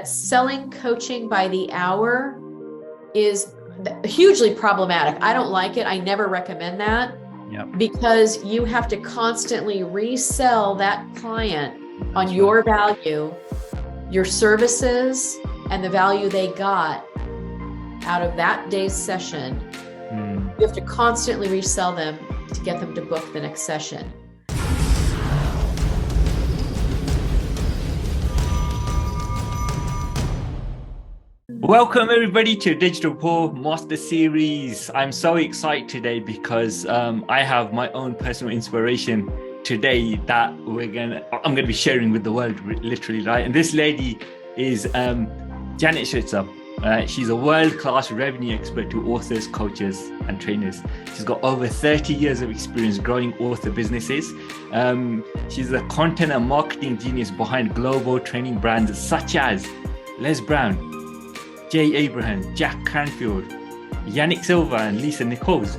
Selling coaching by the hour is hugely problematic. I don't like it. I never recommend that Yep. because you have to constantly resell that client on That's your right. value, your services, and the value they got out of that day's session. You have to constantly resell them to get them to book the next session. Welcome everybody to Digital Rapport Master Series. I'm so excited today because I have my own personal inspiration today that I'm gonna be sharing with the world, literally, right? And this lady is Janet Switzer. She's a world-class revenue expert to authors, coaches, and trainers. She's got over 30 years of experience growing author businesses. She's the content and marketing genius behind global training brands such as Les Brown, Jay Abraham, Jack Canfield, Yanik Silver, and Lisa Nichols.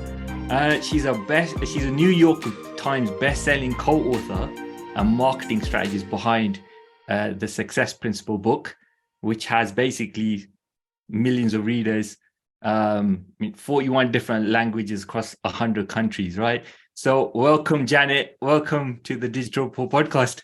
She's a New York Times best-selling co-author and marketing strategist behind the Success Principle book, which has basically millions of readers, 41 different languages across 100 countries, right? So welcome, Janet. Welcome to the Digital Rapport podcast.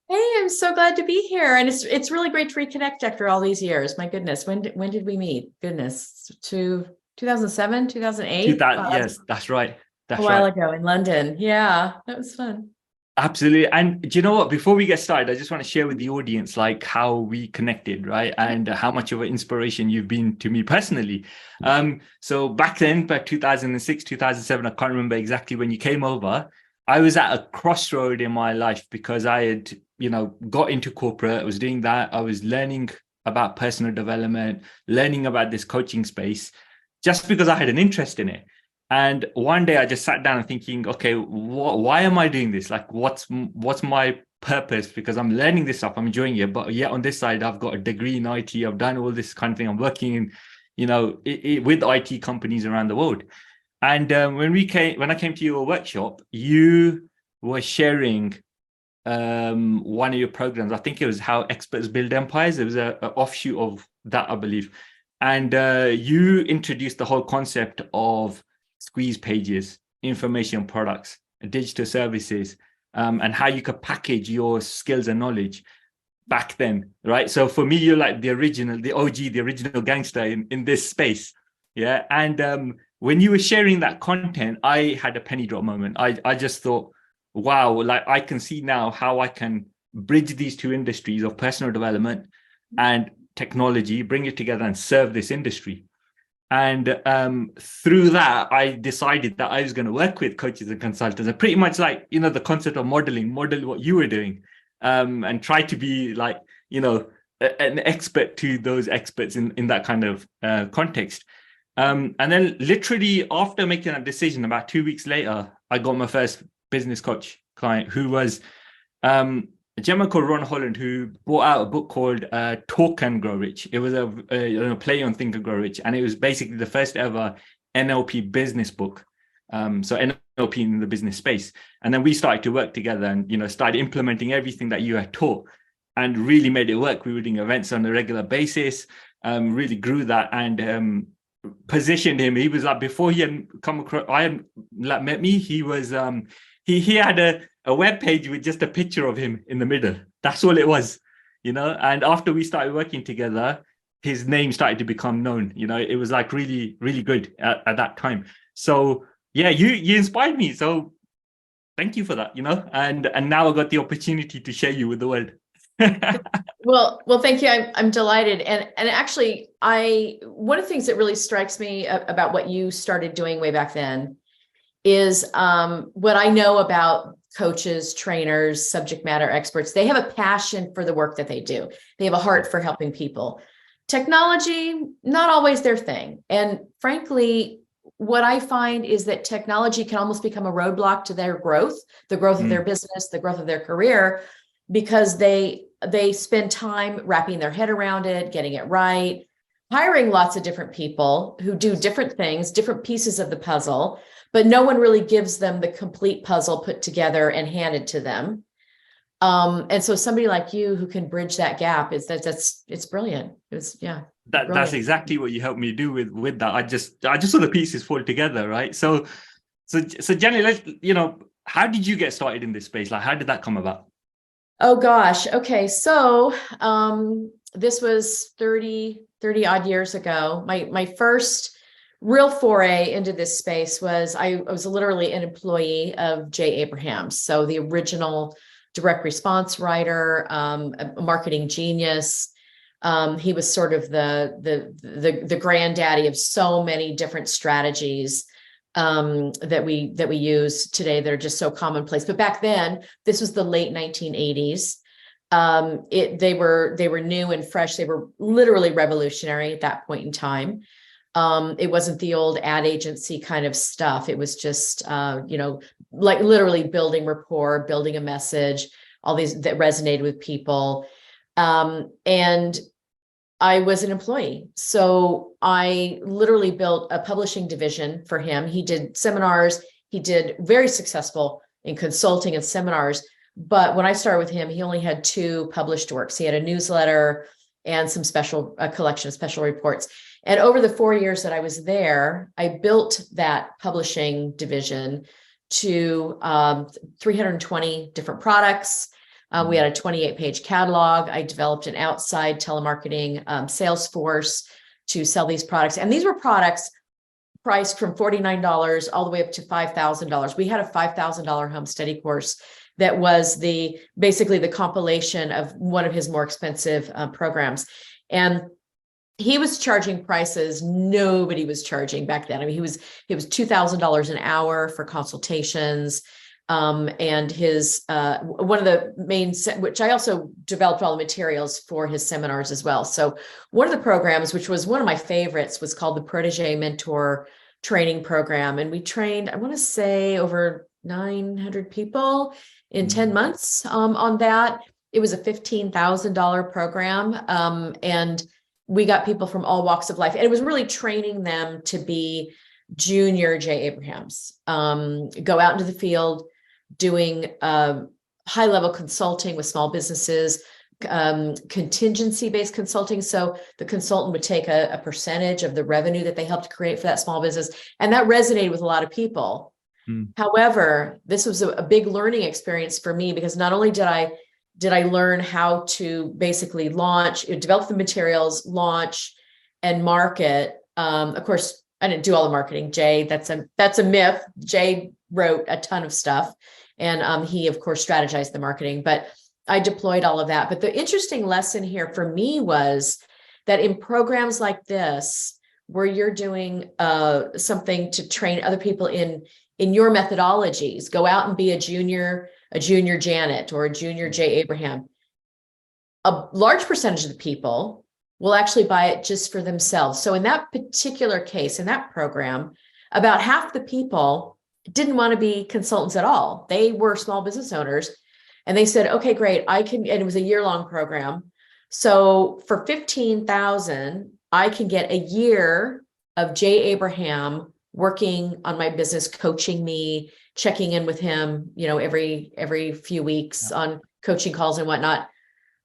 Hey, I'm so glad to be here. And it's really great to reconnect after all these years. My goodness, when did we meet? Goodness, to 2007, 2008? Yes, that's right. A while ago in London. Yeah, that was fun. Absolutely. And do you know what? Before we get started, I just want to share with the audience like how we connected, right? And how much of an inspiration you've been to me personally. So back then, back 2006, 2007, I can't remember exactly when you came over. I was at a crossroad in my life because I had, got into corporate. I was doing that. I was learning about personal development, learning about this coaching space, just because I had an interest in it. And one day I just sat down and thinking, okay, why am I doing this? Like, what's my purpose? Because I'm learning this stuff, I'm enjoying it. But yet on this side, I've got a degree in IT. I've done all this kind of thing. I'm working in, with IT companies around the world. And when I came to your workshop, you were sharing one of your programs. I think it was How Experts Build Empires. It was an offshoot of that, I believe. And you introduced the whole concept of squeeze pages, information products, digital services, and how you could package your skills and knowledge back then, right? So for me, you're like the original gangster in this space. Yeah. And when you were sharing that content, I had a penny drop moment. I just thought, wow, like I can see now how I can bridge these two industries of personal development and technology, bring it together and serve this industry. And through that, I decided that I was going to work with coaches and consultants and pretty much like, the concept of model what you were doing, and try to be like, an expert to those experts in that kind of context. And then literally after making that decision, about 2 weeks later, I got my first business coach client who was a gentleman called Ron Holland, who brought out a book called Talk and Grow Rich. It was a play on Think and Grow Rich. And it was basically the first ever NLP business book. So NLP in the business space. And then we started to work together and, started implementing everything that you had taught and really made it work. We were doing events on a regular basis, really grew that and positioned him. He was like, before he had come across, I had like, met me, he was, he had a web page with just a picture of him in the middle. That's all it was, and after we started working together, his name started to become known. It was like really, really good at that time. So yeah, you inspired me. So thank you for that, and now I got the opportunity to share you with the world. Well, thank you. I'm delighted. And actually, one of the things that really strikes me about what you started doing way back then is what I know about coaches, trainers, subject matter experts. They have a passion for the work that they do. They have a heart for helping people. Technology, not always their thing. And frankly, what I find is that technology can almost become a roadblock to their growth, the growth of their business, the growth of their career, because they spend time wrapping their head around it, getting it right, hiring lots of different people who do different things, different pieces of the puzzle, but no one really gives them the complete puzzle put together and handed to them. And so somebody like you who can bridge that gap it's brilliant. It's yeah, That's brilliant. exactly what you helped me do with that. I just saw the pieces fall together, right? So Jenny, how did you get started in this space? Like, how did that come about? Oh gosh. Okay. So this was 30 odd years ago. My first real foray into this space was I was literally an employee of Jay Abrahams. So the original direct response writer, a marketing genius. He was sort of the granddaddy of so many different strategies that we use today that are just so commonplace. But back then, this was the late 1980s. They were new and fresh. They were literally revolutionary at that point in time. It wasn't the old ad agency kind of stuff. It was just like literally building rapport, building a message, all these that resonated with people. And I was an employee. So I literally built a publishing division for him. He did seminars. He did very successful in consulting and seminars. But when I started with him, he only had 2 published works. He had a newsletter and a collection of special reports. And over the 4 years that I was there, I built that publishing division to 320 different products. We had a 28-page catalog. I developed an outside telemarketing sales force to sell these products. And these were products priced from $49 all the way up to $5,000. We had a $5,000 home study course that was basically the compilation of one of his more expensive programs. And he was charging prices nobody was charging back then. I mean, it was $2,000 an hour for consultations. And his one of the main, which I also developed all the materials for his seminars as well. So one of the programs, which was one of my favorites, was called the Protege Mentor Training Program. And we trained, I want to say, over 900 people in 10 months on that. It was a $15,000 program. And we got people from all walks of life. And it was really training them to be junior Jay Abrahams, go out into the field, doing high level consulting with small businesses, contingency based consulting. So the consultant would take a percentage of the revenue that they helped create for that small business. And that resonated with a lot of people. However, this was a big learning experience for me, because not only did I learn how to basically develop the materials, launch and market. Of course, I didn't do all the marketing. Jay, that's a myth. Jay wrote a ton of stuff, and he of course strategized the marketing, but I deployed all of that. But the interesting lesson here for me was that in programs like this, where you're doing something to train other people in your methodologies, go out and be a junior Janet or a junior Jay Abraham. A large percentage of the people will actually buy it just for themselves. So in that particular case, in that program, about half the people didn't want to be consultants at all. They were small business owners, and they said, okay, great, and it was a year-long program. So for $15,000, I can get a year of Jay Abraham working on my business, coaching me, checking in with him, every few weeks on coaching calls and whatnot.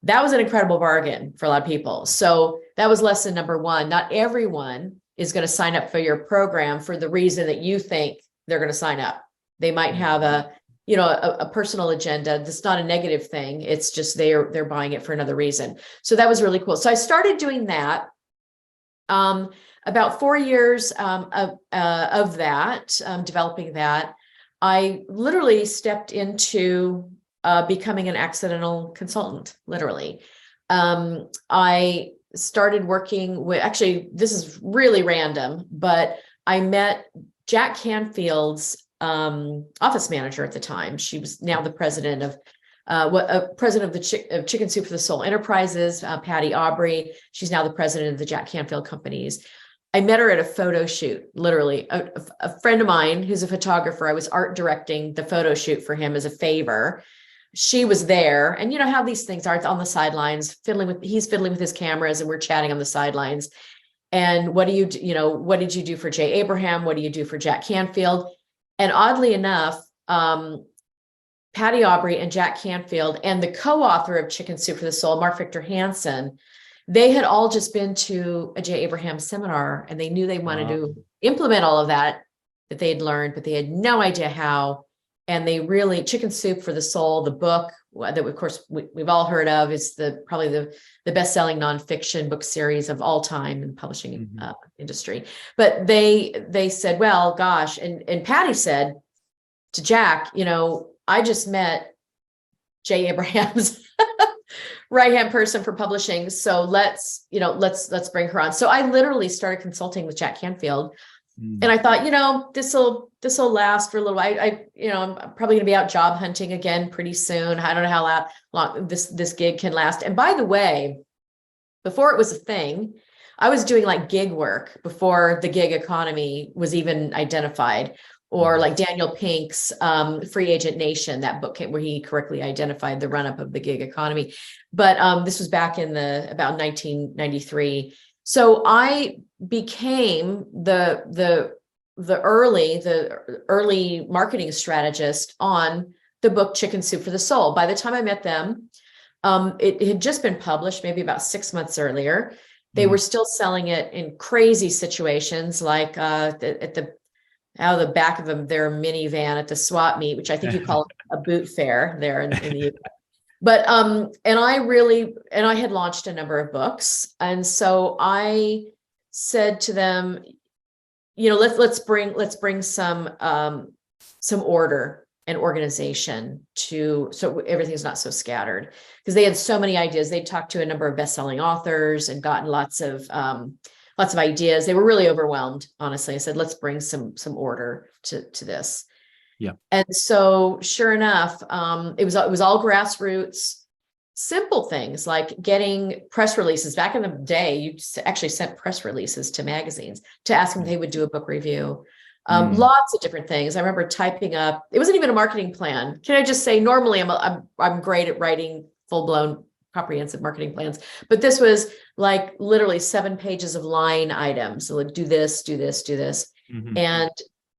That was an incredible bargain for a lot of people. So that was lesson number one. Not everyone is going to sign up for your program for the reason that you think they're going to sign up. They might have a personal agenda. That's not a negative thing. It's just they're buying it for another reason. So that was really cool. So I started doing that. About 4 years of that, developing that, I literally stepped into becoming an accidental consultant, literally. I started working with, actually, this is really random, but I met Jack Canfield's office manager at the time. She was now the president of Chicken Soup for the Soul Enterprises, Patty Aubrey. She's now the president of the Jack Canfield companies. I met her at a photo shoot, literally. A friend of mine who's a photographer, I was art directing the photo shoot for him as a favor. She was there, and you know how these things are. It's on the sidelines, he's fiddling with his cameras, and we're chatting on the sidelines. And what did you do for Jay Abraham? What do you do for Jack Canfield? And oddly enough, Patty Aubrey and Jack Canfield and the co-author of Chicken Soup for the Soul, Mark Victor Hansen, they had all just been to a J. Abraham seminar, and they knew they wanted to implement all of that they had learned, but they had no idea how. And they really, Chicken Soup for the Soul, the book that of course we've all heard of, is probably the best-selling nonfiction book series of all time in the publishing industry. But they said, well, gosh, and Patty said to Jack, I just met J. Abraham's right-hand person for publishing. So let's bring her on. So I literally started consulting with Jack Canfield. And I thought, this will last for a little while. I'm probably going to be out job hunting again pretty soon. I don't know how long this gig can last. And by the way, before it was a thing, I was doing like gig work before the gig economy was even identified, or like Daniel Pink's Free Agent Nation, that book where he correctly identified the run-up of the gig economy. But this was back in about 1993. So I became the early marketing strategist on the book Chicken Soup for the Soul. By the time I met them, it had just been published maybe about 6 months earlier. They were still selling it in crazy situations, like out of the back of their minivan at the swap meet, which I think you call a boot fair there in the UK. But and I had launched a number of books, and so I said to them, let's bring some order and organization so everything's not so scattered, because they had so many ideas. They'd talked to a number of best-selling authors and gotten lots of ideas. They were really overwhelmed, honestly. I said, let's bring some order to this. Yeah. And so sure enough, it was all grassroots, simple things like getting press releases. Back in the day, you actually sent press releases to magazines to ask them if they would do a book review. Lots of different things. I remember typing up, it wasn't even a marketing plan. Can I just say, normally I'm great at writing full-blown comprehensive marketing plans, but this was like literally 7 pages of line items. So like, do this, do this, do this. And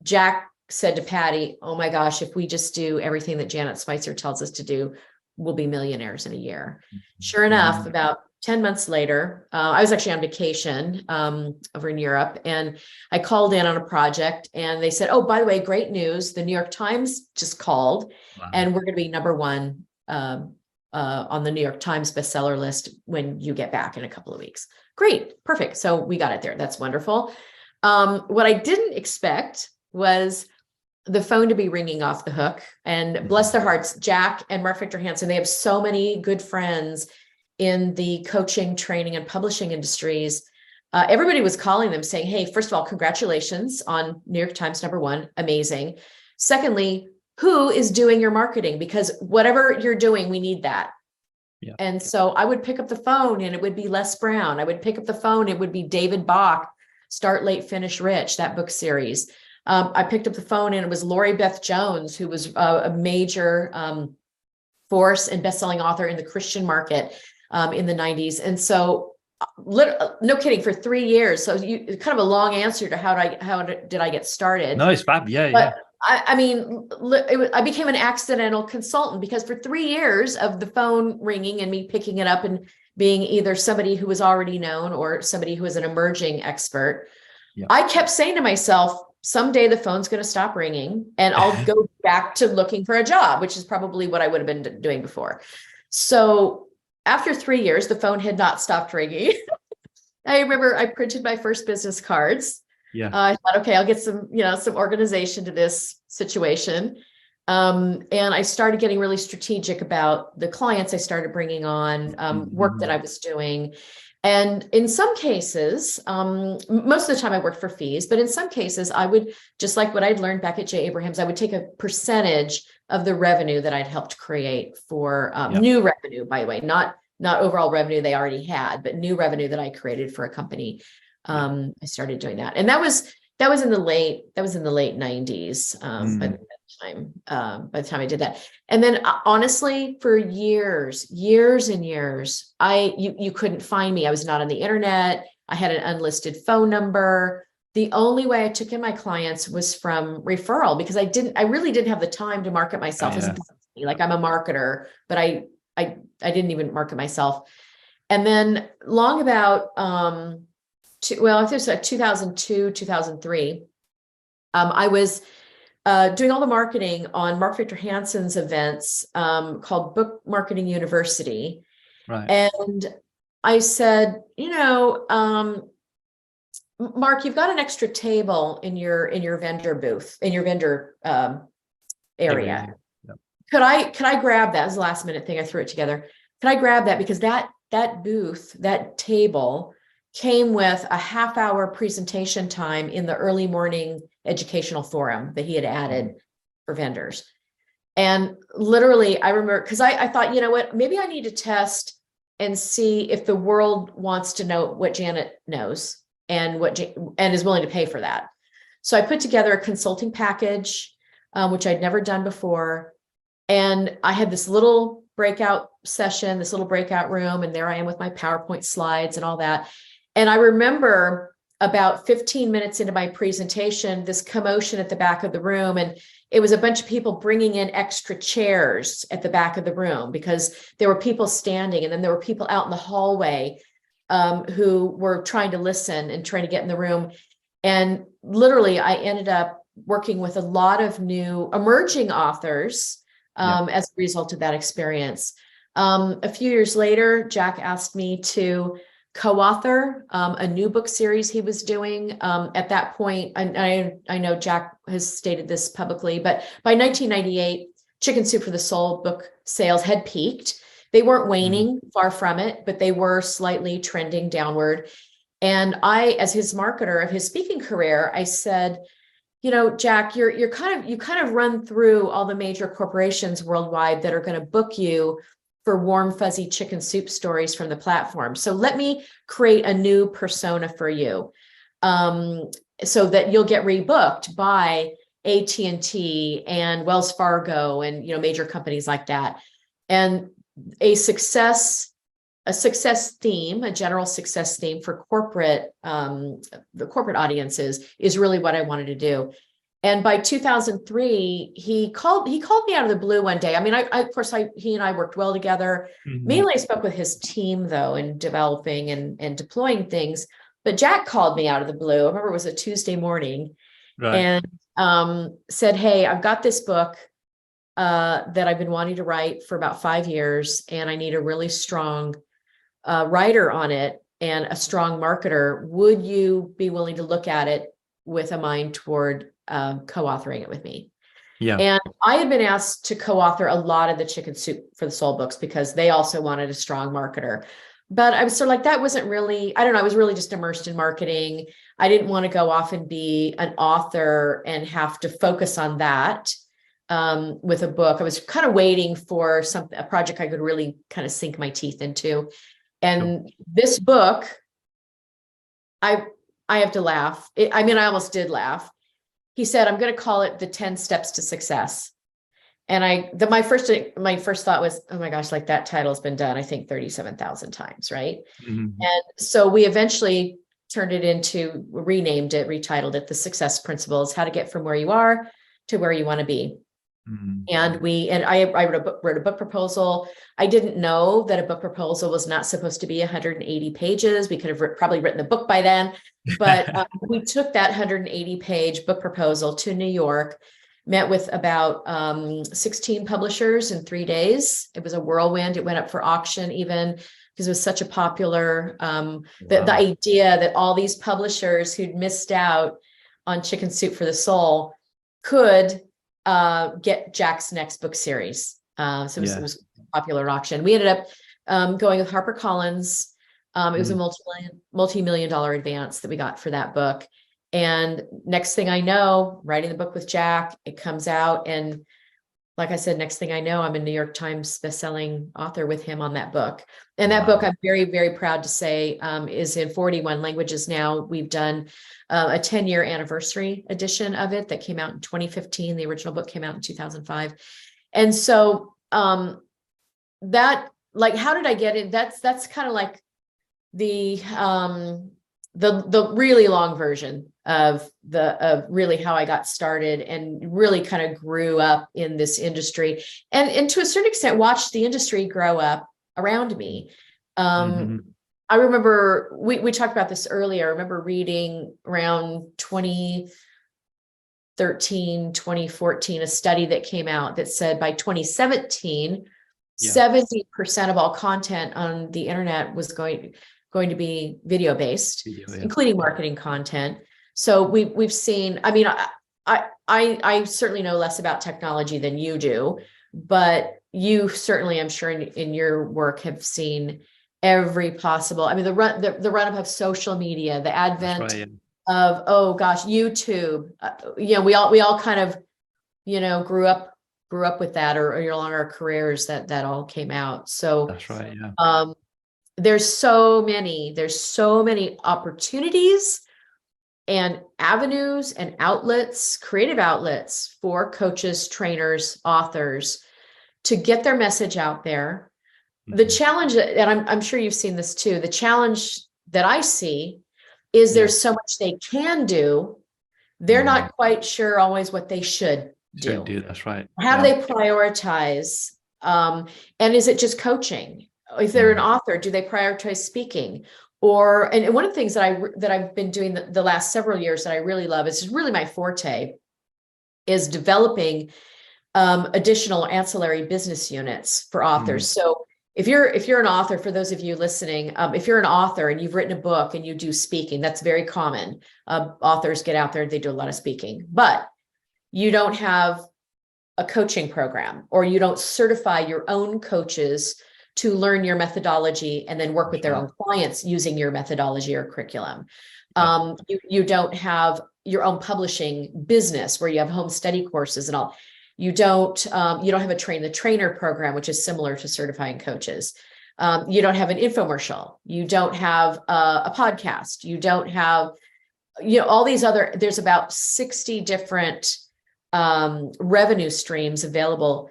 Jack said to Patty, oh my gosh, if we just do everything that Janet Switzer tells us to do, we'll be millionaires in a year. Sure enough, about 10 months later, I was actually on vacation over in Europe, and I called in on a project, and they said, oh, by the way, great news. The New York Times just called, and we're going to be #1 on the New York Times bestseller list when you get back in a couple of weeks. Great. Perfect. So we got it there. That's wonderful. What I didn't expect was the phone to be ringing off the hook. And bless their hearts, Jack and Mark Victor Hansen, they have so many good friends in the coaching, training, and publishing industries. Everybody was calling them saying, hey, first of all, congratulations on New York Times #1. Amazing. Secondly, who is doing your marketing? Because whatever you're doing, we need that. Yeah. And so I would pick up the phone and it would be Les Brown. I would pick up the phone. It would be David Bach, Start Late, Finish Rich, that book series. I picked up the phone and it was Lori Beth Jones, who was a major force and best-selling author in the Christian market in the 90s. And so, no kidding, for 3 years. So kind of a long answer to how did I get started? No, it's fab. Yeah, but I became an accidental consultant, because for 3 years of the phone ringing and me picking it up and being either somebody who was already known or somebody who was an emerging expert, I kept saying to myself, someday the phone's going to stop ringing and I'll go back to looking for a job, which is probably what I would have been doing before. So after 3 years, the phone had not stopped ringing. I remember I printed my first business cards. Yeah. I thought, okay, I'll get some organization to this situation. And I started getting really strategic about the clients I started bringing on, work that I was doing. And in some cases, most of the time I worked for fees, but in some cases I would, just like what I'd learned back at J. Abrahams, I would take a percentage of the revenue that I'd helped create for new revenue, by the way, not overall revenue they already had, but new revenue that I created for a company. I started doing that. And that was in the late 90s. By the time I did that. And then honestly, for years and years, you couldn't find me. I was not on the internet. I had an unlisted phone number. The only way I took in my clients was from referral, because I really didn't have the time to market myself as a business like I'm a marketer, but I didn't even market myself. And then long about, I think it was 2002, 2003, I was doing all the marketing on Mark Victor Hansen's events called Book Marketing University. Right. And I said, Mark, you've got an extra table in your vendor booth, in your vendor area. Yep. Could I grab that? As a last minute thing, I threw it together. Could I grab that? Because that booth, that table came with a half-hour presentation time in the early morning educational forum that he had added for vendors. And literally, I remember, because I thought, you know what, maybe I need to test and see if the world wants to know what Janet knows and and is willing to pay for that. So I put together a consulting package, which I'd never done before. And I had this little breakout session, this little breakout room, and there I am with my PowerPoint slides and all that. And I remember about 15 minutes into my presentation, this commotion at the back of the room. And it was a bunch of people bringing in extra chairs at the back of the room because there were people standing, and then there were people out in the hallway who were trying to listen and trying to get in the room. And literally, I ended up working with a lot of new emerging authors as a result of that experience. A few years later, Jack asked me to co-author a new book series he was doing. At that point, I know Jack has stated this publicly, but by 1998, Chicken Soup for the Soul book sales had peaked. They weren't waning, far from it, but they were slightly trending downward. And I, as his marketer of his speaking career, I said, Jack, you kind of run through all the major corporations worldwide that are going to book you for warm, fuzzy chicken soup stories from the platform. So let me create a new persona for you, so that you'll get rebooked by AT&T and Wells Fargo and major companies like that. And a success theme, a general success theme for the corporate audiences is really what I wanted to do. And by 2003, he called me out of the blue one day. I mean, he and I worked well together. Mainly I spoke with his team though, in developing and deploying things. But Jack called me out of the blue. I remember it was a Tuesday morning, right, and said, "Hey, I've got this book that I've been wanting to write for about 5 years, and I need a really strong writer on it and a strong marketer. Would you be willing to look at it with a mind toward co-authoring it with me?" Yeah. And I had been asked to co-author a lot of the Chicken Soup for the Soul books because they also wanted a strong marketer. But I was sort of like, that wasn't really, I don't know, I was really just immersed in marketing. I didn't want to go off and be an author and have to focus on that with a book. I was kind of waiting for a project I could really kind of sink my teeth into. And this book, I have to laugh. I almost did laugh. He said, "I'm going to call it the 10 Steps to Success." And my first thought was, oh my gosh, like that title has been done, I think 37,000 times. Right. And so we eventually renamed it, retitled it, The Success Principles, how to get from where you are to where you want to be. And I wrote a book proposal. I didn't know that a book proposal was not supposed to be 180 pages. We could have probably written the book by then, but we took that 180-page book proposal to New York, met with about 16 publishers in 3 days. It was a whirlwind. It went up for auction even because it was such a popular, the idea that all these publishers who'd missed out on Chicken Soup for the Soul could get Jack's next book series. So it was a popular auction. We ended up going with HarperCollins. It was a multi-million-dollar advance that we got for that book. And next thing I know, writing the book with Jack, it comes out. And like I said, next thing I know, I'm a New York Times bestselling author with him on that book. And that book, I'm very, very proud to say, is in 41 languages now. We've done a 10-year anniversary edition of it that came out in 2015. The original book came out in 2005. And so that, like, how did I get it? That's kind of like the really long version. of really how I got started and really kind of grew up in this industry, and to a certain extent watched the industry grow up around me. I remember we talked about this earlier. I remember reading around 2013, 2014, a study that came out that said by 2017, 70% of all content on the internet was going to be video based, including marketing content. So we've seen, I mean, I certainly know less about technology than you do, but you certainly, I'm sure in your work have seen every possible, I mean, the run up of social media, the advent of, oh gosh, YouTube, we all kind of, grew up with that, or along our careers that all came out. So that's right. Yeah. There's so many opportunities and avenues and outlets, creative outlets for coaches, trainers, authors to get their message out there. The challenge, and I'm sure you've seen this too, the challenge that I see is there's so much they can do. They're not quite sure always what they should do. That's right. How do they prioritize? And is it just coaching? If they're an author, do they prioritize speaking? And one of the things that I've been doing the last several years that I really love, is really my forte, is developing additional ancillary business units for authors. So if you're an author, for those of you listening, if you're an author and you've written a book and you do speaking, that's very common. Authors get out there, they do a lot of speaking, but you don't have a coaching program, or you don't certify your own coaches to learn your methodology and then work with their own clients using your methodology or curriculum. You don't have your own publishing business where you have home study courses and all. You don't have a train the trainer program, which is similar to certifying coaches. You don't have an infomercial. You don't have a podcast. You don't have, all these other, there's about 60 different revenue streams available.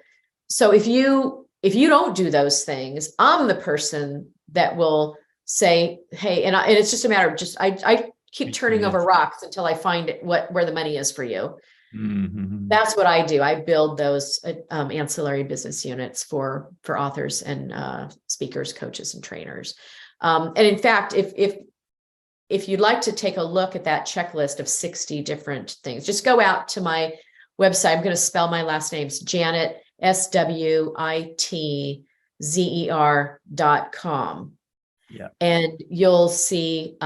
So if you don't do those things, I'm the person that will say, hey, and it's just a matter of I keep turning over rocks until I find where the money is for you. That's what I do. I build those ancillary business units for authors and speakers, coaches, and trainers. And in fact, if you'd like to take a look at that checklist of 60 different things, just go out to my website. I'm going to spell my last name. It's Janet, SWITZER.com. Yeah. And you'll see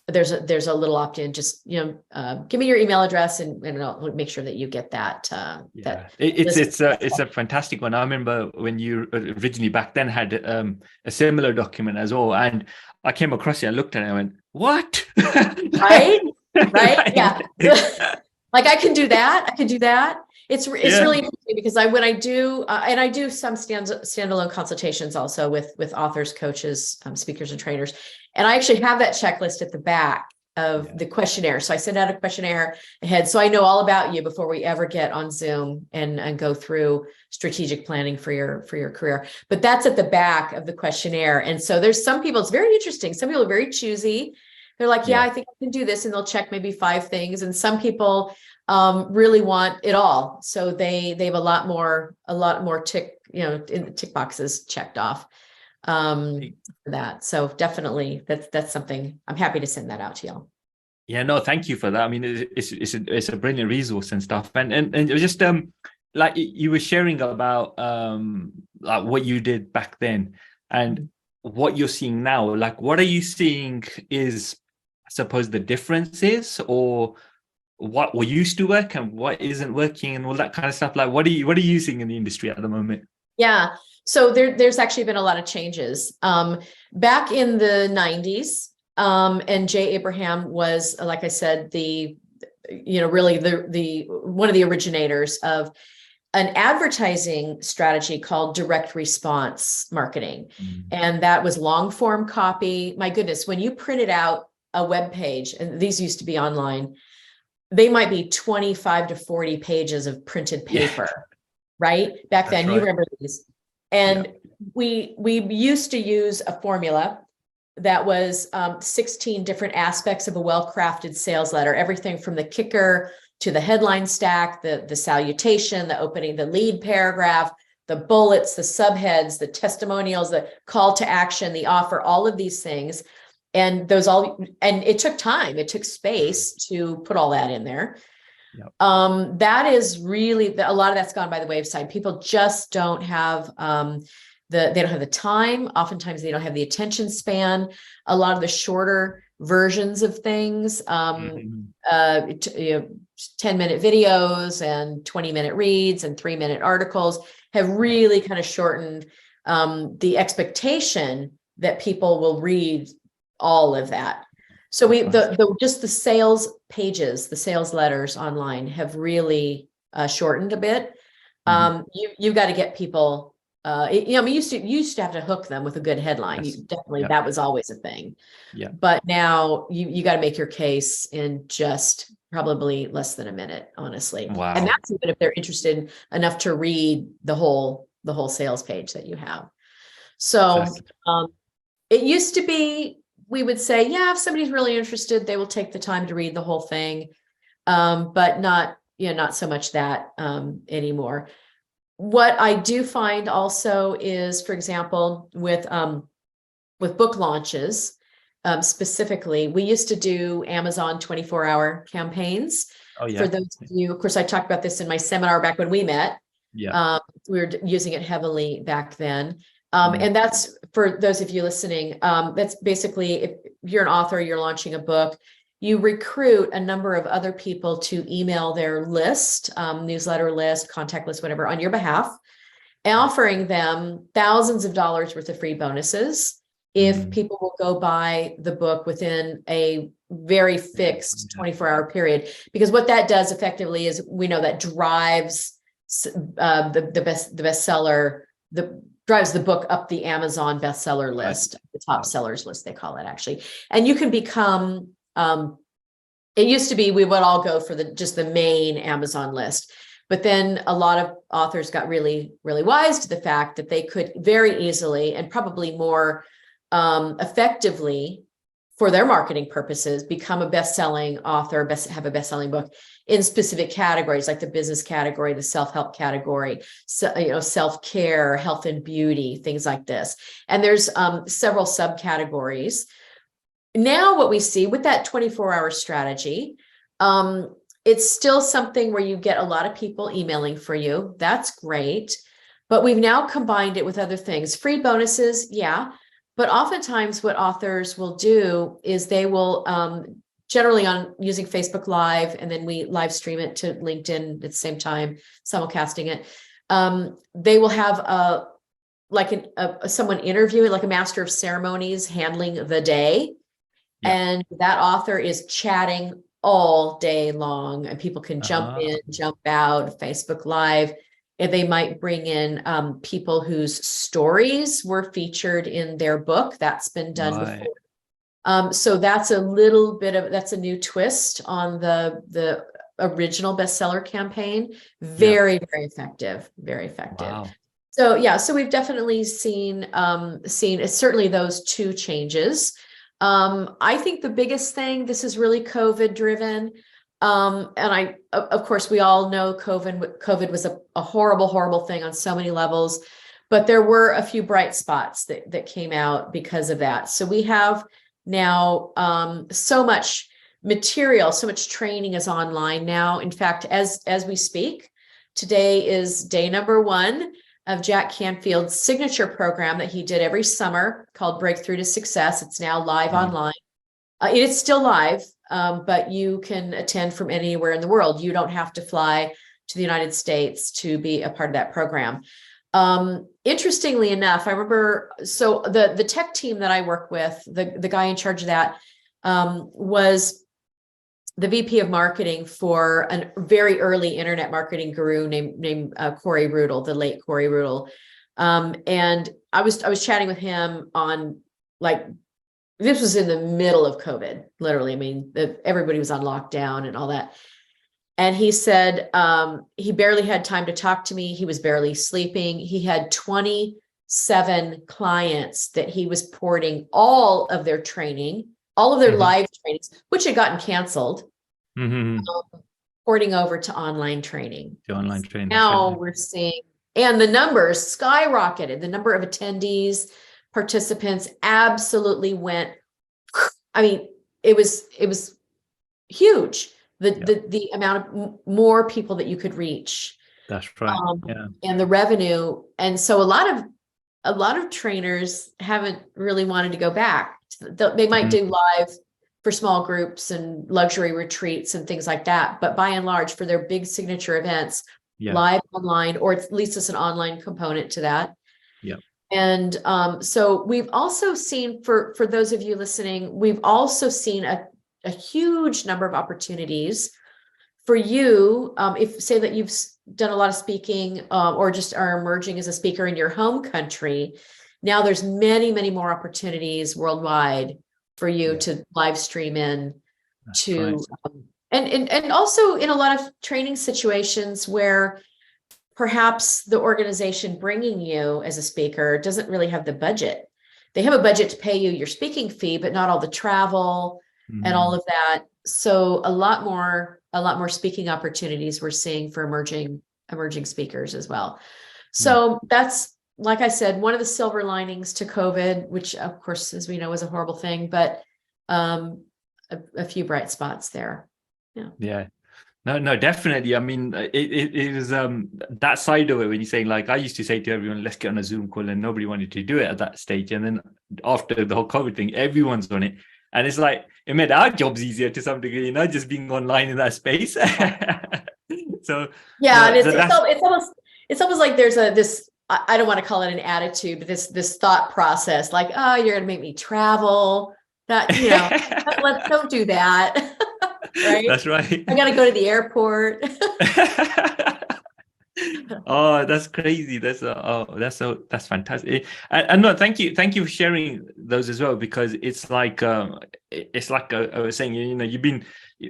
there's a little opt-in. Just give me your email address and I'll make sure that you get that. It's a fantastic one. I remember when you originally back then had a similar document as well, and I came across it and looked at it and I went, "What?" Right? Yeah. Like I can do that. It's really interesting because when I do and I do some standalone consultations also with authors, coaches, speakers, and trainers. And I actually have that checklist at the back of the questionnaire. So I send out a questionnaire ahead. So I know all about you before we ever get on Zoom and go through strategic planning for your career. But that's at the back of the questionnaire. And so there's some people, it's very interesting. Some people are very choosy. They're like, I think I can do this. And they'll check maybe 5 things. And some people really want it all. So they have a lot more tick boxes checked off for that. So definitely that's something I'm happy to send that out to y'all. Yeah, no, thank you for that. I mean, it's a brilliant resource and stuff. And it was just like you were sharing about like what you did back then and what you're seeing now. Like, what are you seeing is, I suppose, the differences, or what used to work and what isn't working and all that kind of stuff? Like, what are you seeing in the industry at the moment? Yeah. So there's actually been a lot of changes. Back in the 90s, and Jay Abraham was, like I said, really the one of the originators of an advertising strategy called direct response marketing. And that was long form copy. My goodness, when you printed out a web page, and these used to be online, they might be 25 to 40 pages of printed paper, right? Back then, you remember these. And we used to use a formula that was 16 different aspects of a well-crafted sales letter, everything from the kicker to the headline stack, the salutation, the opening, the lead paragraph, the bullets, the subheads, the testimonials, the call to action, the offer, all of these things. And it took time, it took space to put all that in there. Yep. That is really, a lot of that's gone by the wayside. People just don't have, they don't have the time. Oftentimes they don't have the attention span. A lot of the shorter versions of things, 10-minute videos and 20-minute reads and 3-minute articles have really kind of shortened the expectation that people will read all of that. So just the sales pages, the sales letters online have really shortened a bit. You've got to get people. You used to have to hook them with a good headline. Yes. That was always a thing. Yeah. But now you got to make your case in just probably less than a minute, honestly. Wow. And that's even if they're interested enough to read the whole sales page that you have. So it used to be, we would say, yeah, if somebody's really interested, they will take the time to read the whole thing. But not so much that anymore. What I do find also is, for example, with book launches, specifically, we used to do Amazon 24-hour campaigns. Oh, yeah. For those of you, of course, I talked about this in my seminar back when we met. Yeah. We were using it heavily back then. And that's, for those of you listening, that's basically, if you're an author, you're launching a book, you recruit a number of other people to email their list, newsletter list, contact list, whatever, on your behalf, offering them thousands of dollars worth of free bonuses if people will go buy the book within a very fixed 24-hour period. Because what that does effectively is, we know that drives the bestseller, drives the book up the Amazon bestseller list, the top sellers list, they call it actually. And you can become, it used to be we would all go for just the main Amazon list, but then a lot of authors got really, really wise to the fact that they could very easily and probably more effectively, for their marketing purposes, become a best-selling author, have a best-selling book in specific categories, like the business category, the self-help category, self-care, health and beauty, things like this. And there's several subcategories. Now what we see with that 24-hour strategy, it's still something where you get a lot of people emailing for you. That's great. But we've now combined it with other things. Free bonuses, yeah. But oftentimes what authors will do is they will, generally on using Facebook Live, and then we live stream it to LinkedIn at the same time, simulcasting it. They will have someone interviewing, like a master of ceremonies handling the day. Yeah. And that author is chatting all day long, and people can jump in, jump out, Facebook Live. And they might bring in people whose stories were featured in their book. That's been done before. So that's a little bit that's a new twist on the original bestseller campaign. Very, very effective. Very effective. Wow. So yeah, so we've definitely seen certainly those two changes. I think the biggest thing, this is really COVID driven. And of course, we all know COVID was a horrible, horrible thing on so many levels, but there were a few bright spots that came out because of that. So we have now so much material, so much training is online now. In fact, as we speak, today is day number 1 of Jack Canfield's signature program that he did every summer called Breakthrough to Success. It's now live online. It's still live. But you can attend from anywhere in the world. You don't have to fly to the United States to be a part of that program. Interestingly enough, I remember, so the tech team that I work with, the guy in charge of that was the VP of marketing for a very early internet marketing guru named Corey Rudel, the late Corey Rudel. And I was chatting with him on, like, this was in the middle of COVID, literally. I mean, everybody was on lockdown and all that. And he said he barely had time to talk to me. He was barely sleeping. He had 20 7 clients that he was porting all of their training, all of their live trainings, which had gotten canceled, porting over to online training. The online training. Now we're seeing, and the numbers skyrocketed. The number of attendees, participants absolutely went. I mean, it was huge. The amount of more people that you could reach. That's right. And the revenue. And so a lot of trainers haven't really wanted to go back. They might do live for small groups and luxury retreats and things like that. But by and large, for their big signature events, live online, or at least it's an online component to that. Yeah. And so we've also seen, for those of you listening, we've also seen a huge number of opportunities for you. If say that you've done a lot of speaking or just are emerging as a speaker in your home country, now there's many, many more opportunities worldwide for you to live stream in. That's to right. And also in a lot of training situations where perhaps the organization bringing you as a speaker doesn't really have the budget. They have a budget to pay you your speaking fee, but not all the travel and all of that. So a lot more speaking opportunities we're seeing for emerging speakers as well. So that's, like I said, one of the silver linings to COVID, which of course, as we know, is a horrible thing, but a few bright spots there. Yeah. No, definitely. I mean, it is that side of it when you're saying, like, I used to say to everyone, let's get on a Zoom call, and nobody wanted to do it at that stage. And then after the whole COVID thing, everyone's on it. And it's like, it made our jobs easier to some degree, just being online in that space. So yeah, and it's almost like there's this, I don't want to call it an attitude, but this thought process, like, oh, you're gonna make me travel. That, let's don't do that. Right? That's right. I gotta go to the airport. Oh, that's crazy. That's fantastic. And no, thank you for sharing those as well, because it's like I was saying, you've been,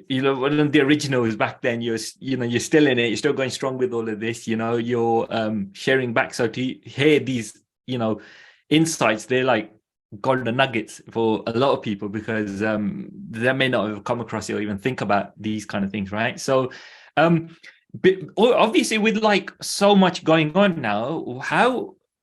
one of the originals back then. You're still in it. You're still going strong with all of this. You're sharing back. So to hear these, insights, they're like golden nuggets for a lot of people, because they may not have come across it or even think about these kind of things, right? So but obviously with like so much going on now,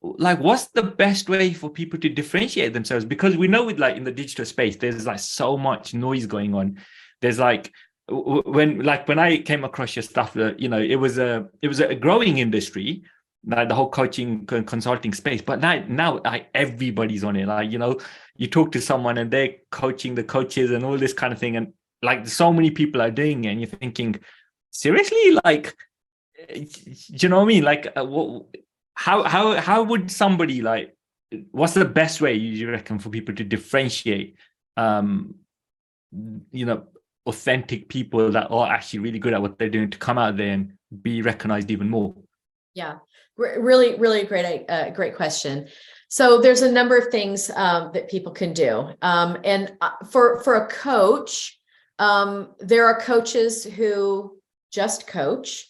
what's the best way for people to differentiate themselves? Because we know with like in the digital space, there's like so much noise going on. There's like when I came across your stuff, it was a growing industry, like the whole coaching consulting space, but now like everybody's on it. Like, you talk to someone and they're coaching the coaches and all this kind of thing, and like so many people are doing it, and you're thinking, seriously, like, do you know what I mean? Like, how would somebody, like, what's the best way you reckon for people to differentiate, authentic people that are actually really good at what they're doing to come out there and be recognized even more? Yeah, really, really great question. So there's a number of things that people can do. And for a coach, there are coaches who just coach.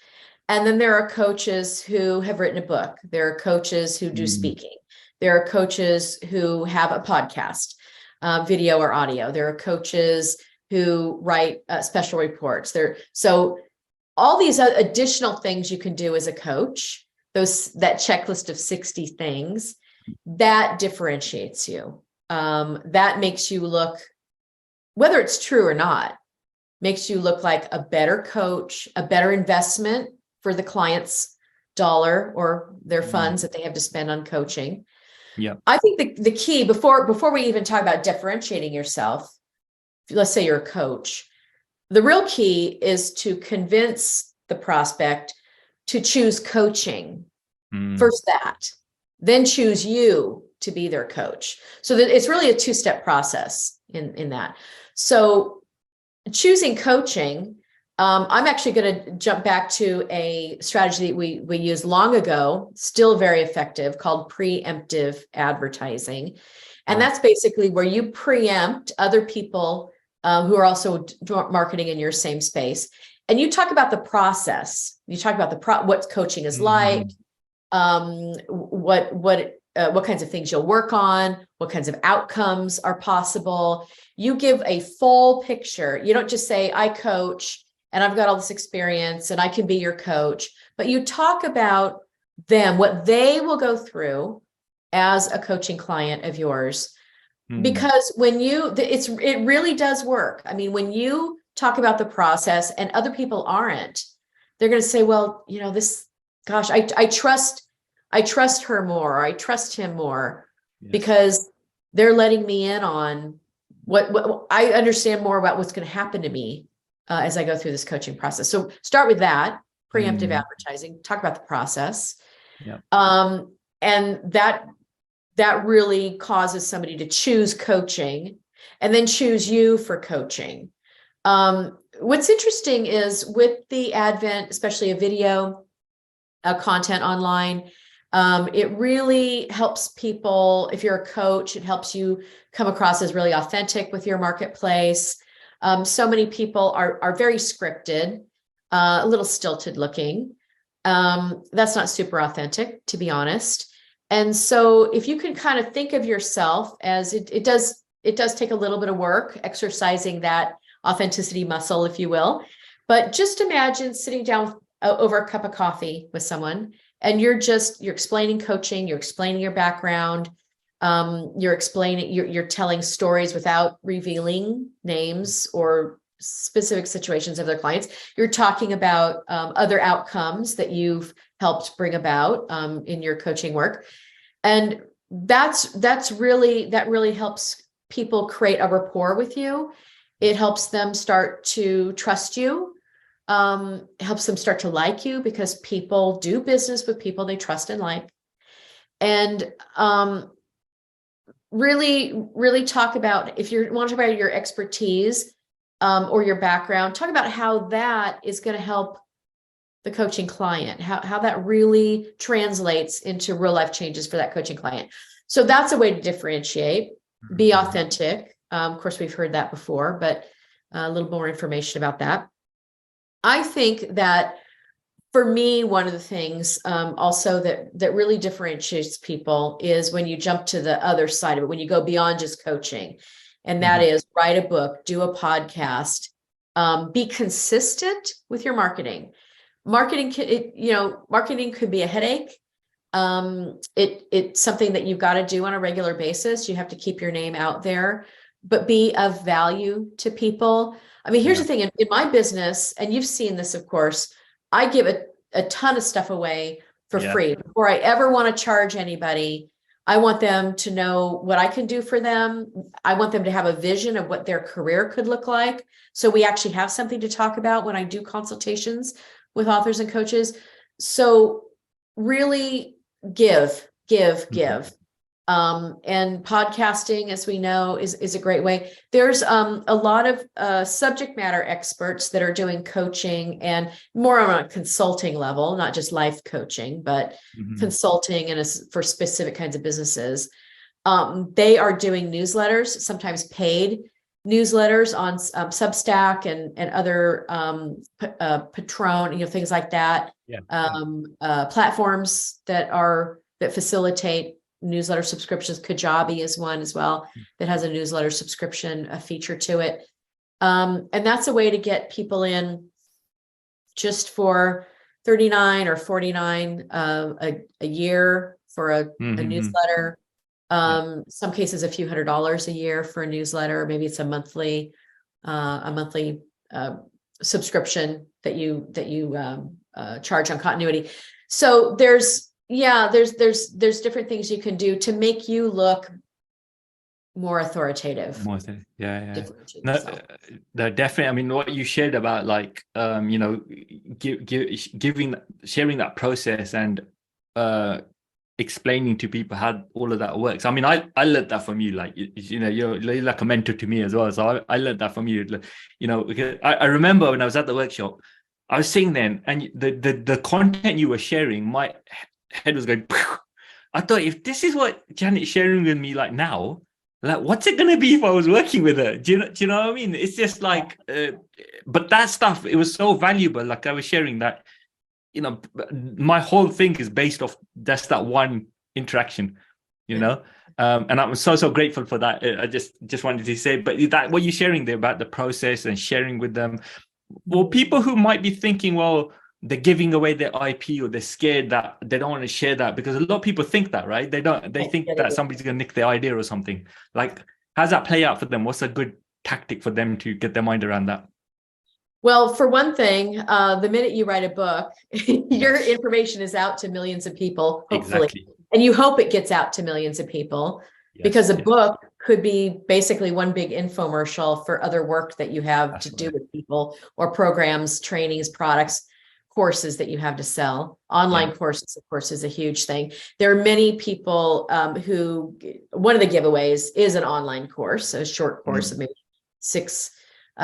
And then there are coaches who have written a book. There are coaches who do speaking. There are coaches who have a podcast, video or audio. There are coaches who write special reports. So all these additional things you can do as a coach, that checklist of 60 things, that differentiates you. That makes you look, whether it's true or not, makes you look like a better coach, a better investment for the client's dollar or their funds that they have to spend on coaching. Yeah. I think the key, before we even talk about differentiating yourself, let's say you're a coach, the real key is to convince the prospect to choose coaching. First that, then choose you to be their coach. So that it's really a two-step process in that. So choosing coaching, I'm actually going to jump back to a strategy that we used long ago, still very effective, called preemptive advertising. And that's basically where you preempt other people who are also marketing in your same space. And you talk about the process. You talk about what coaching is like, what what kinds of things you'll work on, what kinds of outcomes are possible. You give a full picture. You don't just say, I coach and I've got all this experience and I can be your coach, but you talk about them, what they will go through as a coaching client of yours. Because when it really does work. I mean, when you talk about the process and other people aren't, they're going to say, well, gosh, I trust her more, or I trust him more, because they're letting me in on what I understand more about what's going to happen to me as I go through this coaching process. So start with that preemptive advertising, talk about the process. And that really causes somebody to choose coaching and then choose you for coaching. What's interesting is with the advent, especially of video content online, it really helps people. If you're a coach, it helps you come across as really authentic with your marketplace. So many people are very scripted, a little stilted looking. That's not super authentic, to be honest. And so if you can kind of think of yourself as it does take a little bit of work, exercising that authenticity muscle, if you will. But just imagine sitting down over a cup of coffee with someone, and you're explaining coaching, you're explaining your background, you're telling stories without revealing names or specific situations of their clients. You're talking about other outcomes that you've helped bring about in your coaching work. And that really helps people create a rapport with you. It helps them start to trust you, helps them start to like you, because people do business with people they trust and like. And really talk about, if you want to talk about your expertise or your background, talk about how that is going to help the coaching client, how that really translates into real life changes for that coaching client. So that's a way to differentiate, be authentic. Of course, we've heard that before, but a little more information about that. I think that for me, one of the things also that really differentiates people is when you jump to the other side of it, when you go beyond just coaching, and that is write a book, do a podcast, be consistent with your marketing. Marketing could be a headache. It's something that you've got to do on a regular basis. You have to keep your name out there, but be of value to people. I mean, here's the thing, in my business, and you've seen this, of course, I give a ton of stuff away for free. Before I ever want to charge anybody, I want them to know what I can do for them. I want them to have a vision of what their career could look like. So we actually have something to talk about when I do consultations with authors and coaches. So really give. And podcasting, as we know, is a great way. There's a lot of subject matter experts that are doing coaching, and more on a consulting level, not just life coaching, but consulting and for specific kinds of businesses. They are doing newsletters, sometimes paid newsletters on Substack and other Patron, things like that. Platforms that facilitate newsletter subscriptions. Kajabi is one as well that has a newsletter subscription, a feature to it. And that's a way to get people in just for $39 or $49 a year for a newsletter. Some cases a few $100s a year for a newsletter. Maybe it's a monthly subscription that you charge on continuity. So there's different things you can do to make you look more authoritative. No, definitely. I mean, what you shared about, like, sharing that process and explaining to people how all of that works. I mean, I learned that from you. Like, you're like a mentor to me as well. So I learned that from you. Because I remember when I was at the workshop, I was sitting there, and the content you were sharing, my head was going. I thought, if this is what Janet's sharing with me, like now, like, what's it gonna be if I was working with her? Do you know what I mean? It's just like, but that stuff, it was so valuable. Like, I was sharing that, my whole thing is based off just that one interaction you know. And I'm so grateful for that. I just wanted to say, but that what you're sharing there about the process and sharing with them, or people who might be thinking, well, they're giving away their IP, or they're scared that they don't want to share that, because a lot of people think that, right? They think that somebody's going to nick their idea or something. Like, how's that play out for them? What's a good tactic for them to get their mind around that? Well, for one thing, the minute you write a book, your information is out to millions of people, hopefully. Exactly. And you hope it gets out to millions of people, because a book could be basically one big infomercial for other work that you have to do with people, or programs, trainings, products, courses that you have to sell. Online courses, of course, is a huge thing. There are many people who, one of the giveaways is an online course, a short course of maybe 6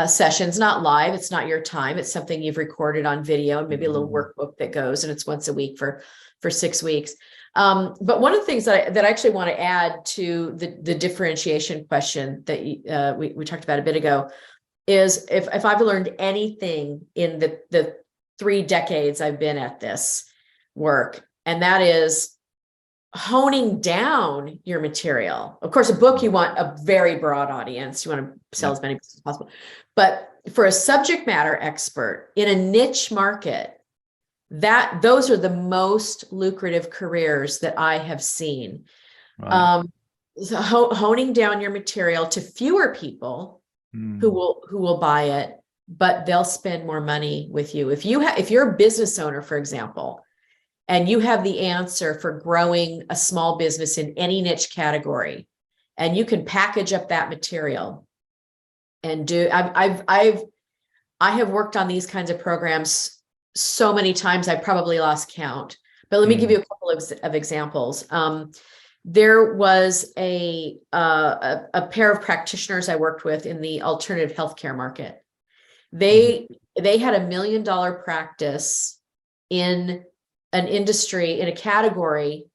sessions, not live. It's not your time. It's something you've recorded on video, and maybe a little workbook that goes, and it's once a week for 6 weeks. But one of the things that I actually want to add to the differentiation question that we talked about a bit ago is, if I've learned anything in the 3 decades I've been at this work, and that is honing down your material. Of course, a book, you want a very broad audience. You want to sell as many books as possible. But for a subject matter expert in a niche market, those are the most lucrative careers that I have seen. Right. So honing down your material to fewer people who will buy it, but they'll spend more money with you. If you're a business owner, for example, and you have the answer for growing a small business in any niche category, and you can package up that material and do, I have worked on these kinds of programs so many times, I probably lost count. But let me give you a couple of examples. There was a pair of practitioners I worked with in the alternative healthcare market. They had $1 million practice in an industry, in a category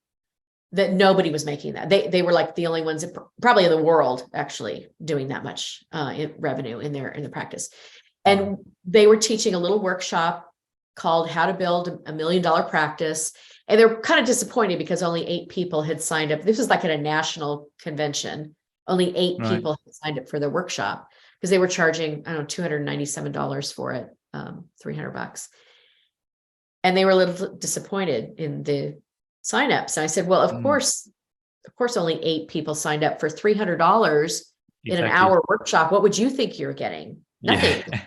that nobody was making that. They were like the only ones probably in the world actually doing that much in revenue in the practice. And they were teaching a little workshop called How to Build $1 Million Practice. And they're kind of disappointed because only 8 people had signed up. This was like at a national convention. Only 8 people had signed up for the workshop, because they were charging, I don't know, $297 for it, $300. And they were a little disappointed in the signups. And I said, well, of course, only 8 people signed up for $300 in an hour workshop. What would you think you're getting? Nothing. Yeah.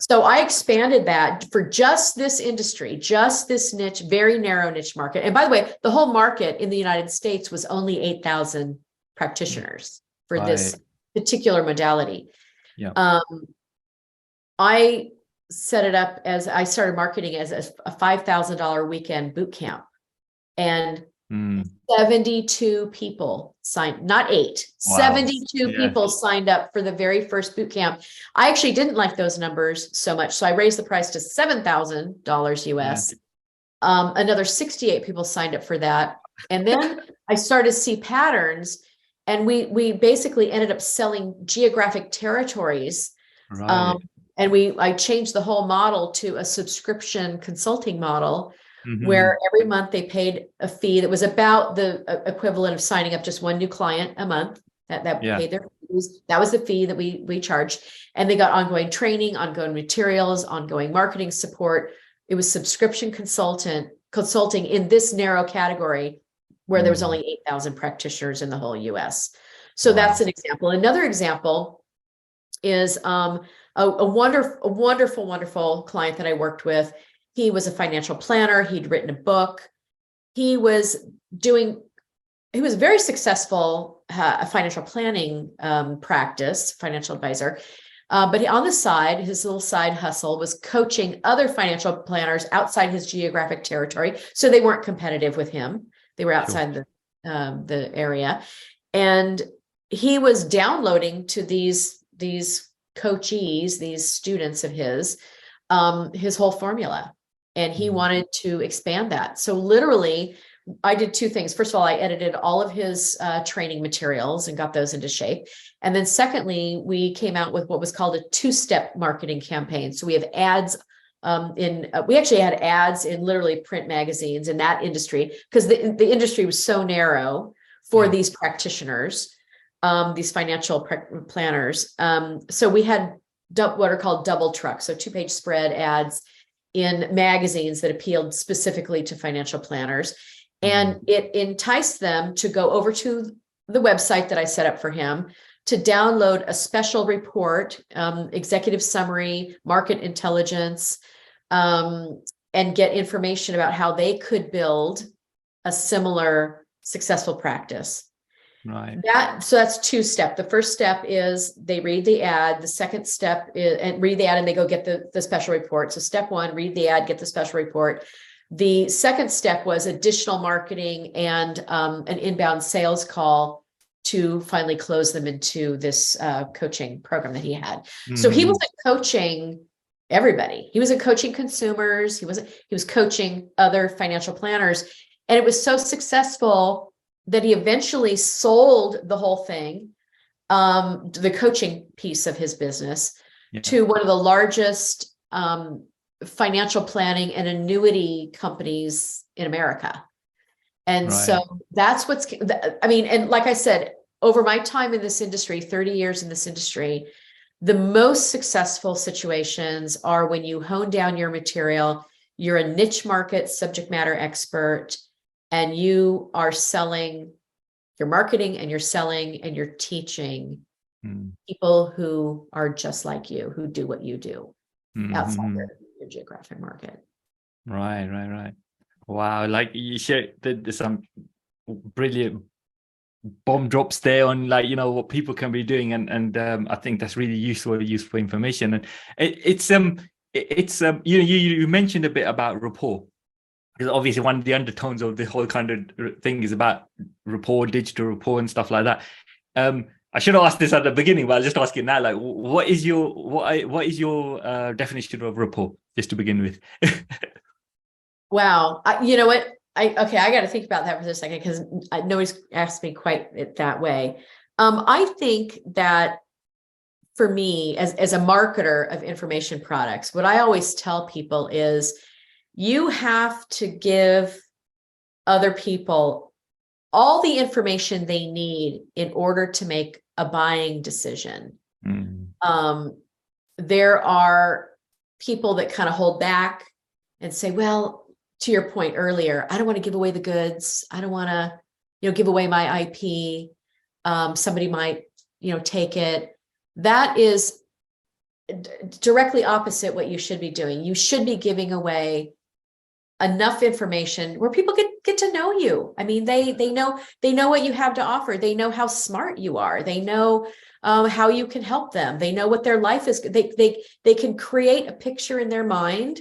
So I expanded that for just this industry, just this niche, very narrow niche market. And by the way, the whole market in the United States was only 8,000 practitioners for this particular modality. Yeah. I set it up as, I started marketing as a $5,000 weekend boot camp, and 72 people signed, not 8, 72 people signed up for the very first boot camp. I actually didn't like those numbers so much, so I raised the price to $7,000 US. Another 68 people signed up for that. And then I started to see patterns, and we basically ended up selling geographic territories. Right. And I changed the whole model to a subscription consulting model, where every month they paid a fee that was about the equivalent of signing up just one new client a month that paid their fees. That was the fee that we charged. And they got ongoing training, ongoing materials, ongoing marketing support. It was subscription consulting in this narrow category where there was only 8,000 practitioners in the whole US. So that's an example. Another example is a wonderful client that I worked with. He was a financial planner. He'd written a book. He was very successful, a financial planning practice, financial advisor. But on the side, his little side hustle was coaching other financial planners outside his geographic territory. So they weren't competitive with him. They were outside the area. And he was downloading to these coachees, these students of his whole formula. And he wanted to expand that. So literally, I did 2 things. First of all, I edited all of his training materials and got those into shape. And then secondly, we came out with what was called a 2-step marketing campaign. So we have ads we actually had ads in literally print magazines in that industry, because the industry was so narrow for these practitioners, these financial planners. So we had what are called double trucks, so 2-page spread ads in magazines that appealed specifically to financial planners. And it enticed them to go over to the website that I set up for him to download a special report, executive summary, market intelligence, and get information about how they could build a similar successful practice. Right. So that's 2-step. The first step is they read the ad. The second step is and read the ad and they go get the special report. So step 1, read the ad, get the special report. The second step was additional marketing and an inbound sales call to finally close them into this coaching program that he had. So he wasn't coaching everybody. He wasn't coaching consumers. He was coaching other financial planners. And it was so successful that he eventually sold the whole thing, the coaching piece of his business, to one of the largest financial planning and annuity companies in America. And so that's and like I said, over my time in this industry, 30 years in this industry, the most successful situations are when you hone down your material, you're a niche market subject matter expert, and you are selling, you're marketing and you're selling and you're teaching people who are just like you, who do what you do outside your geographic market. Right. Wow. Like you shared there's some brilliant bomb drops there on what people can be doing. And I think that's really useful information. And you mentioned a bit about rapport. Because obviously one of the undertones of the whole kind of thing is about rapport, digital rapport and stuff like that. I should have asked this at the beginning, but I'll just ask it now. Like, what is your definition of rapport, just to begin with? Wow. You know what? I got to think about that for a second because nobody's asked me quite it that way. I think that for me, as a marketer of information products, what I always tell people is you have to give other people all the information they need in order to make a buying decision. There are people that kind of hold back and say, well, to your point earlier, I don't want to give away the goods. I don't want to, give away my IP. Somebody might, take it. That is directly opposite what you should be doing. You should be giving away enough information where people get to know you. I mean, they know what you have to offer. They know how smart you are. They know how you can help them. They know what their life is. They can create a picture in their mind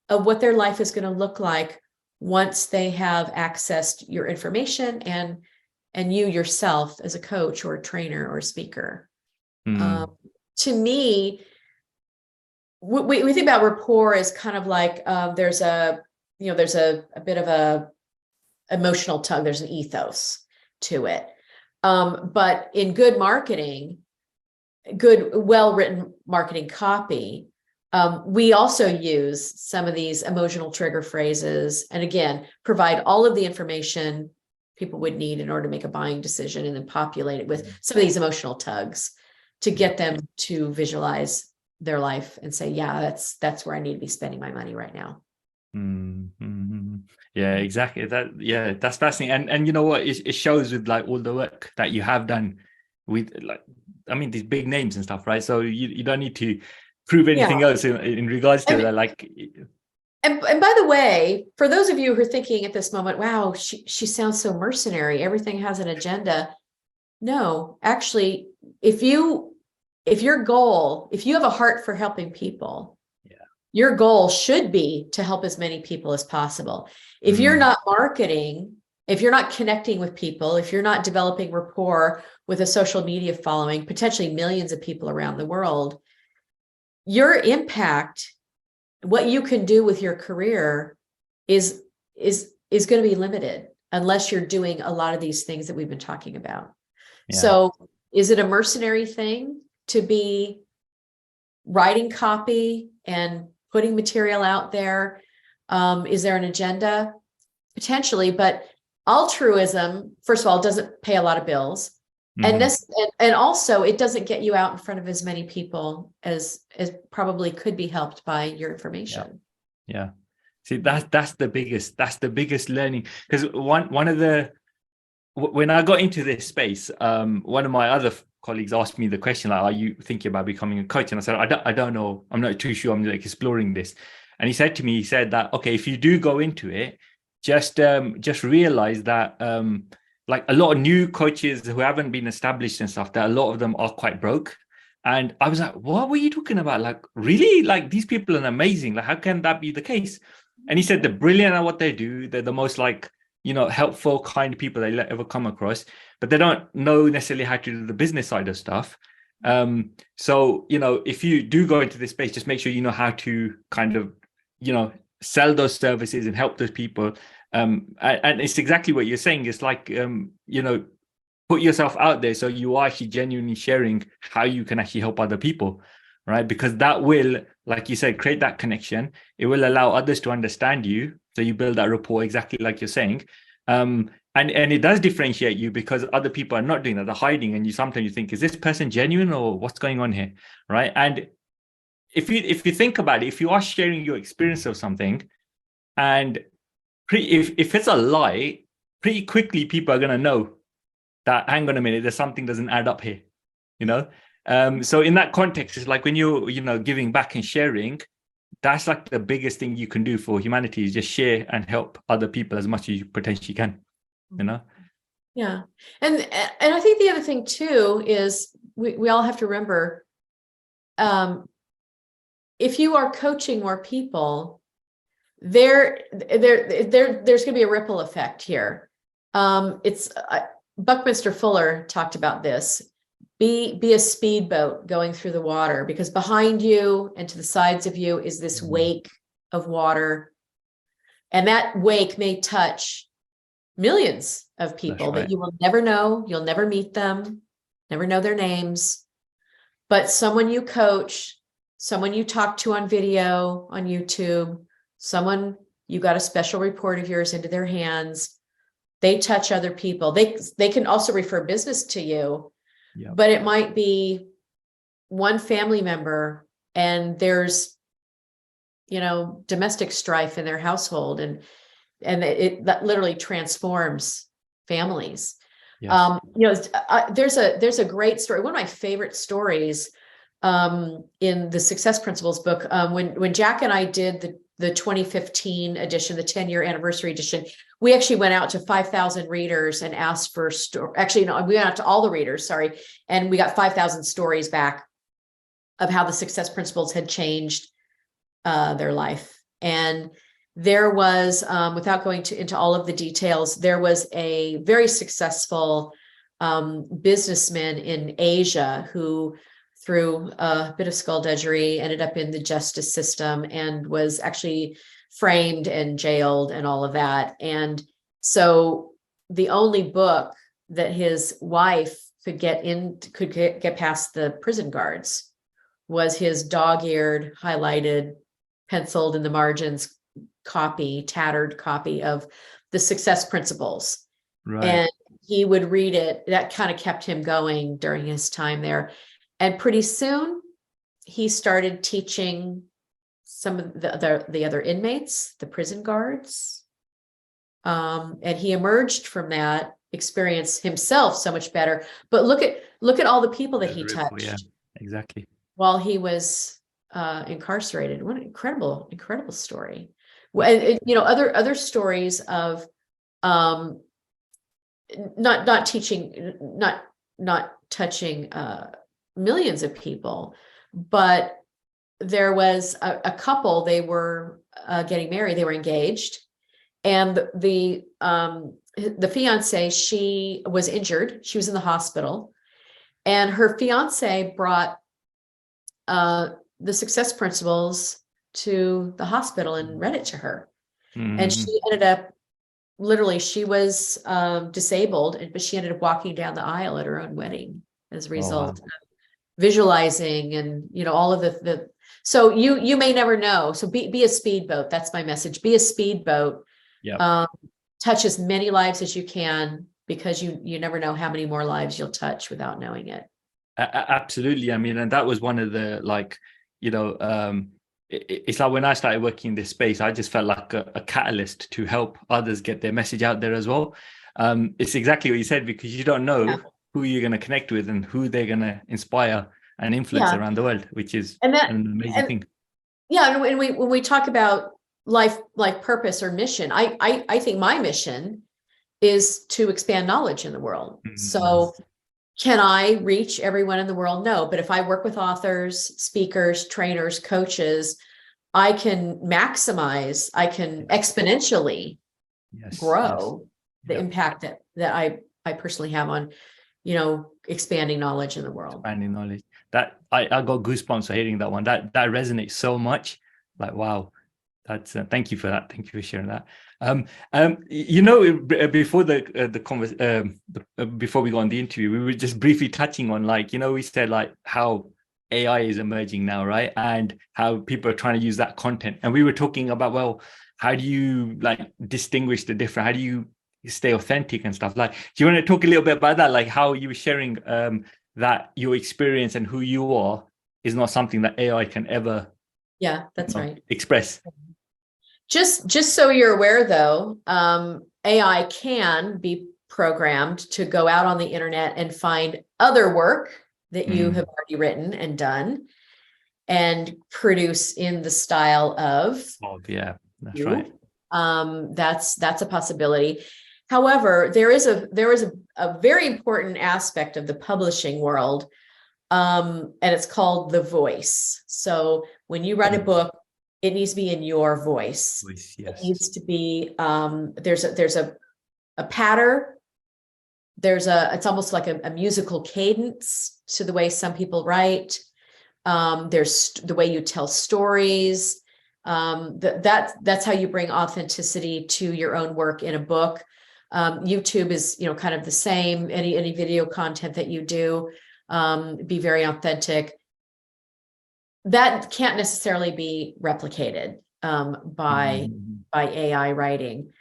of what their life is going to look like once they have accessed your information and you yourself as a coach or a trainer or a speaker. To me, we think about rapport as kind of like there's a bit of a emotional tug. There's an ethos to it. But in good marketing, good, well-written marketing copy, we also use some of these emotional trigger phrases, and again, provide all of the information people would need in order to make a buying decision, and then populate it with some of these emotional tugs to get them to visualize their life and say, yeah, that's where I need to be spending my money right now. Yeah, exactly. That's fascinating. And you know what? It shows with like all the work that you have done with these big names and stuff, right? So you don't need to prove anything else in regards to that. Like, and by the way, for those of you who are thinking at this moment, wow, she sounds so mercenary. Everything has an agenda. No, actually, if you have a heart for helping people, your goal should be to help as many people as possible. If you're not marketing, if you're not connecting with people, if you're not developing rapport with a social media following, potentially millions of people around the world, your impact, what you can do with your career is going to be limited unless you're doing a lot of these things that we've been talking about. So is it a mercenary thing to be writing copy and putting material out there? Is there an agenda? Potentially, but altruism, first of all, doesn't pay a lot of bills. And this, and also it doesn't get you out in front of as many people as probably could be helped by your information. Yeah. See, that's the biggest learning. Because one of the, when I got into this space, one of my other colleagues asked me the question, like, are you thinking about becoming a coach? And I said, I don't know. I'm not too sure. I'm like exploring this. And he said to me, he said that, okay, if you do go into it, just realize that like a lot of new coaches who haven't been established and stuff, that a lot of them are quite broke. And I was like, what were you talking about? Like, really? Like, these people are amazing. Like, how can that be the case? And he said they're brilliant at what they do. They're the most like, helpful, kind people they ever come across, but they don't know necessarily how to do the business side of stuff. So, if you do go into this space, just make sure you know how to kind of, sell those services and help those people. And it's exactly what you're saying. It's like, put yourself out there so you are actually genuinely sharing how you can actually help other people, right? Because that will, like you said, create that connection. It will allow others to understand you. So you build that rapport exactly like you're saying. And it does differentiate you because other people are not doing that. They're hiding. And sometimes you think, is this person genuine or what's going on here, right? And if you think about it, if you are sharing your experience of something, and if it's a lie, pretty quickly people are going to know that, hang on a minute, there's something doesn't add up here, so in that context, it's like when you're giving back and sharing, that's like the biggest thing you can do for humanity, is just share and help other people as much as you potentially can. Yeah. And I think the other thing too is we all have to remember, if you are coaching more people, there's going to be a ripple effect here. It's Buckminster Fuller talked about this. Be a speedboat going through the water, because behind you and to the sides of you is this wake of water, and that wake may touch millions of people that you will never know. You'll never meet them, never know their names, but someone you coach, someone you talk to on video, on YouTube, someone you got a special report of yours into their hands, they touch other people. They can also refer business to you, but it might be one family member and there's, domestic strife in their household, and that literally transforms families. Yes. There's a great story. One of my favorite stories in the Success Principles book, when Jack and I did the 2015 edition, the 10-year anniversary edition, we actually went out to 5,000 readers and asked for we went out to all the readers, and we got 5,000 stories back of how the Success Principles had changed their life. And there was, without going into all of the details, there was a very successful businessman in Asia who, through a bit of skullduggery, ended up in the justice system and was actually framed and jailed and all of that. And so the only book that his wife could get past the prison guards was his dog-eared, highlighted, penciled in the margins tattered copy of the Success Principles. Right. And he would read it. That kind of kept him going during his time there. And pretty soon he started teaching some of the other inmates, the prison guards. And he emerged from that experience himself so much better. But look at all the people that he touched. Yeah, exactly. While he was incarcerated. What an incredible story. Other stories of not touching millions of people, but there was a couple. They were getting married. They were engaged, and the fiance, she was injured. She was in the hospital, and her fiance brought the Success Principles to the hospital and read it to her. And she ended up, literally, she was disabled, but she ended up walking down the aisle at her own wedding as a result of visualizing and all of the so you may never know. So be a speedboat. That's my message. Be a speedboat. touch as many lives as you can, because you never know how many more lives you'll touch without knowing it. Absolutely. I mean, and that was one of the, like, you know, it's like when I started working in this space, I just felt like a catalyst to help others get their message out there as well. It's exactly what you said, because you don't know who you're going to connect with and who they're going to inspire and influence around the world, which is an amazing thing. Yeah, and when we talk about life purpose or mission, I think my mission is to expand knowledge in the world. So can I reach everyone in the world? No, but if I work with authors, speakers, trainers, coaches, I can maximize, I can exponentially grow the impact that I personally have on, you know, expanding knowledge in the world. Expanding knowledge. That I got goosebumps for hearing that one. That resonates so much. Like, wow. That's thank you for that. Thank you for sharing that. You know, before before we got on the interview, we were just briefly touching on, like, you know, we said like how AI is emerging now, right? And how people are trying to use that content. And we were talking about, well, how do you like distinguish the different? How do you stay authentic and stuff? Like, do you want to talk a little bit about that? Like how you were sharing that your experience and who you are is not something that AI can ever express. Just so you're aware, though, AI can be programmed to go out on the internet and find other work that you have already written and done and produce in the style of. Oh, yeah, that's right. That's a possibility. However, there is a very important aspect of the publishing world, and it's called the voice. So when you write a book, it needs to be in your voice. It needs to be, there's a pattern. It's almost like a musical cadence to the way some people write. There's the way you tell stories. That's how you bring authenticity to your own work in a book. YouTube is, you know, kind of the same. Any video content that you do, be very authentic. That can't necessarily be replicated by AI writing.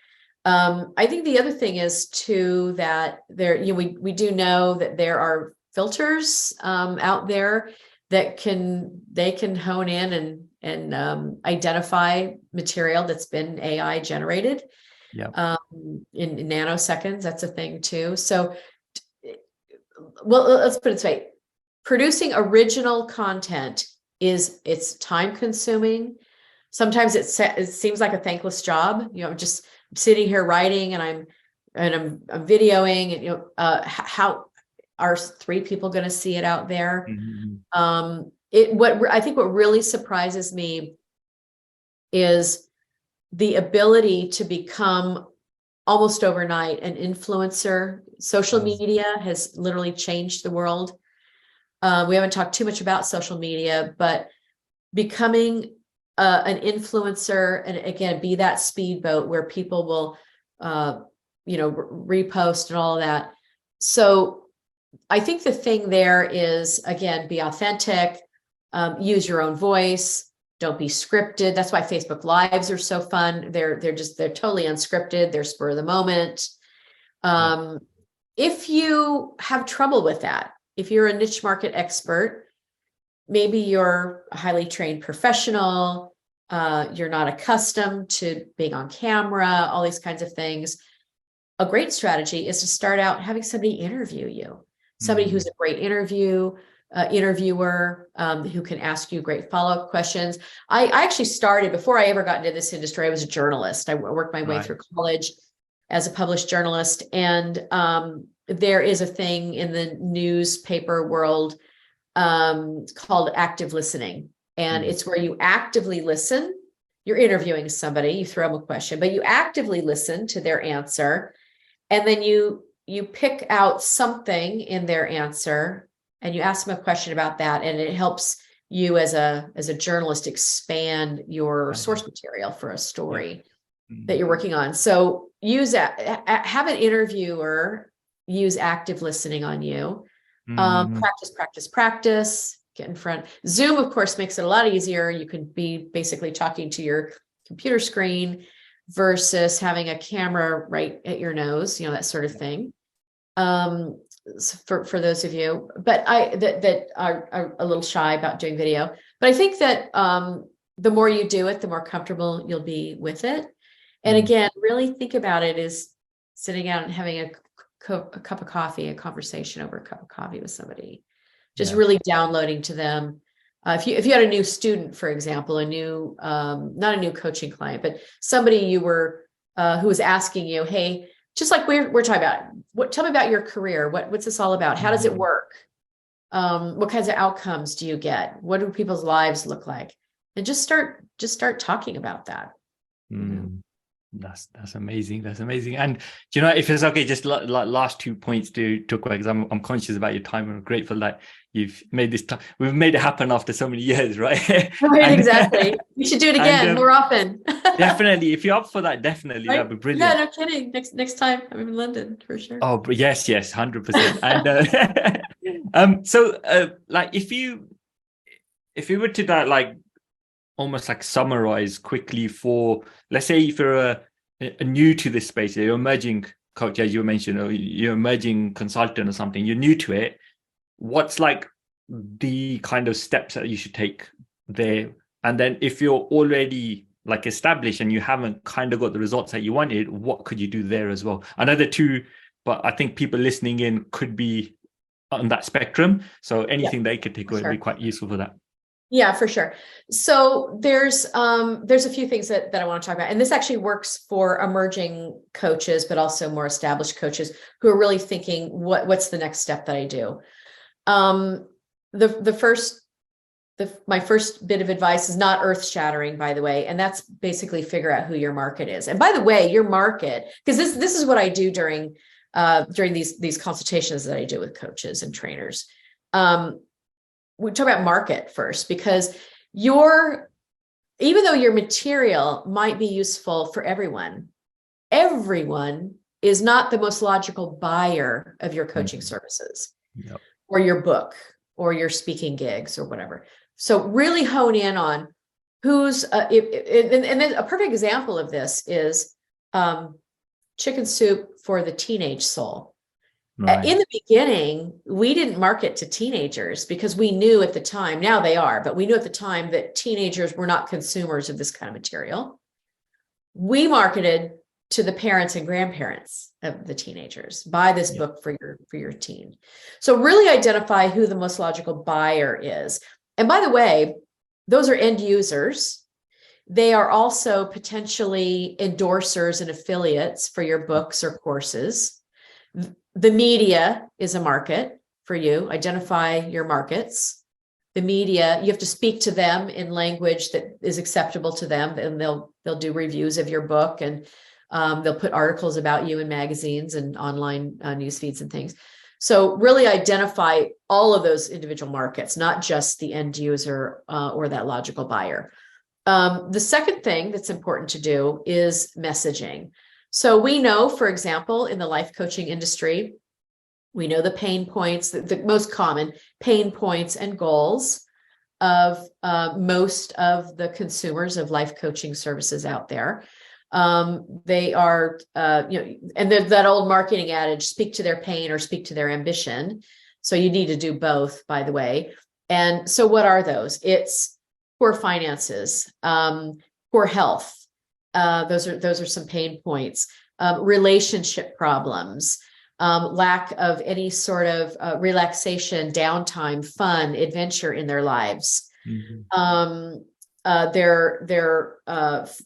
I think the other thing is too that there, you know, we do know that there are filters out there that can hone in and identify material that's been AI generated. In nanoseconds. That's a thing too. So, well, let's put it this way: producing original content it's time consuming. Sometimes it seems like a thankless job. You know, I'm just sitting here writing and I'm videoing, and, you know, how are 3 people going to see it out there? I think what really surprises me is the ability to become almost overnight an influencer. Social media has literally changed the world. We haven't talked too much about social media, but becoming an influencer, and again, be that speedboat where people will, you know, repost and all of that. So I think the thing there is, again, be authentic, use your own voice. Don't be scripted. That's why Facebook Lives are so fun. They're totally unscripted. They're spur of the moment. If you have trouble with that, if you're a niche market expert, maybe you're a highly trained professional, you're not accustomed to being on camera, all these kinds of things. A great strategy is to start out having somebody interview you, somebody who's a great interviewer, who can ask you great follow-up questions. I actually started, before I ever got into this industry, I was a journalist. I worked my way through college as a published journalist. And there is a thing in the newspaper world called active listening. And it's where you actively listen. You're interviewing somebody, you throw them a question, but you actively listen to their answer. And then you pick out something in their answer and you ask them a question about that. And it helps you as a journalist expand your source material for a story that you're working on. So have an interviewer use active listening on you. Practice, get in front. Zoom, of course, makes it a lot easier. You could be basically talking to your computer screen. versus having a camera right at your nose, that sort of thing. For those of you, but that are a little shy about doing video. But I think that the more you do it, the more comfortable you'll be with it. And again, really think about it as sitting out and having a cup of coffee, a conversation over a cup of coffee with somebody, just really downloading to them. If you had a new student, for example, a new not a new coaching client, but somebody you were who was asking you, hey, just like we're talking about, tell me about your career. What's this all about? How does it work? What kinds of outcomes do you get? What do people's lives look like? And just start talking about that. That's amazing. That's amazing. And do you know, if it's okay, just last 2 points to talk about, because I'm conscious about your time. I'm grateful that you've made this time. We've made it happen after so many years, right? Right, exactly. We should do it again more often. Definitely. If you're up for that, definitely. Right? That'd be brilliant. Yeah, no kidding. Next time I'm in London for sure. Oh, but yes, 100%. And so like if you were to like almost like summarize quickly for, let's say, if you're a new to this space, you're emerging coach, as you mentioned, or you're emerging consultant or something, you're new to it, what's like the kind of steps that you should take there? And then if you're already like established and you haven't kind of got the results that you wanted, what could you do there as well? Another two, but I think people listening in could be on that spectrum. So anything they could take would be quite useful for that. Yeah, for sure. So there's a few things that I want to talk about, and this actually works for emerging coaches, but also more established coaches who are really thinking, what's the next step that I do? My first bit of advice is not earth-shattering, by the way, and that's basically figure out who your market is. And by the way, your market, because this is what I do during these consultations that I do with coaches and trainers. We talk about market first, because even though your material might be useful for everyone is not the most logical buyer of your coaching services or your book or your speaking gigs or whatever. So really hone in on who's, and then a perfect example of this is Chicken Soup for the Teenage Soul. Right. In the beginning, we didn't market to teenagers because we knew at the time, now they are, but we knew at the time that teenagers were not consumers of this kind of material. We marketed to the parents and grandparents of the teenagers. Buy this book for your teen. So really identify who the most logical buyer is. And by the way, those are end users. They are also potentially endorsers and affiliates for your books or courses. The media is a market for you. Identify your markets. The media, you have to speak to them in language that is acceptable to them, and they'll do reviews of your book, and they'll put articles about you in magazines and online news feeds and things. So really identify all of those individual markets, not just the end user or that logical buyer. The second thing that's important to do is messaging. So we know, for example, in the life coaching industry, we know the pain points, the most common pain points and goals of most of the consumers of life coaching services out there. They are, and that old marketing adage, speak to their pain or speak to their ambition. So you need to do both, by the way. And so what are those? It's poor finances, poor health. Those are some pain points. Relationship problems, lack of any sort of relaxation, downtime, fun, adventure in their lives. Mm-hmm. Their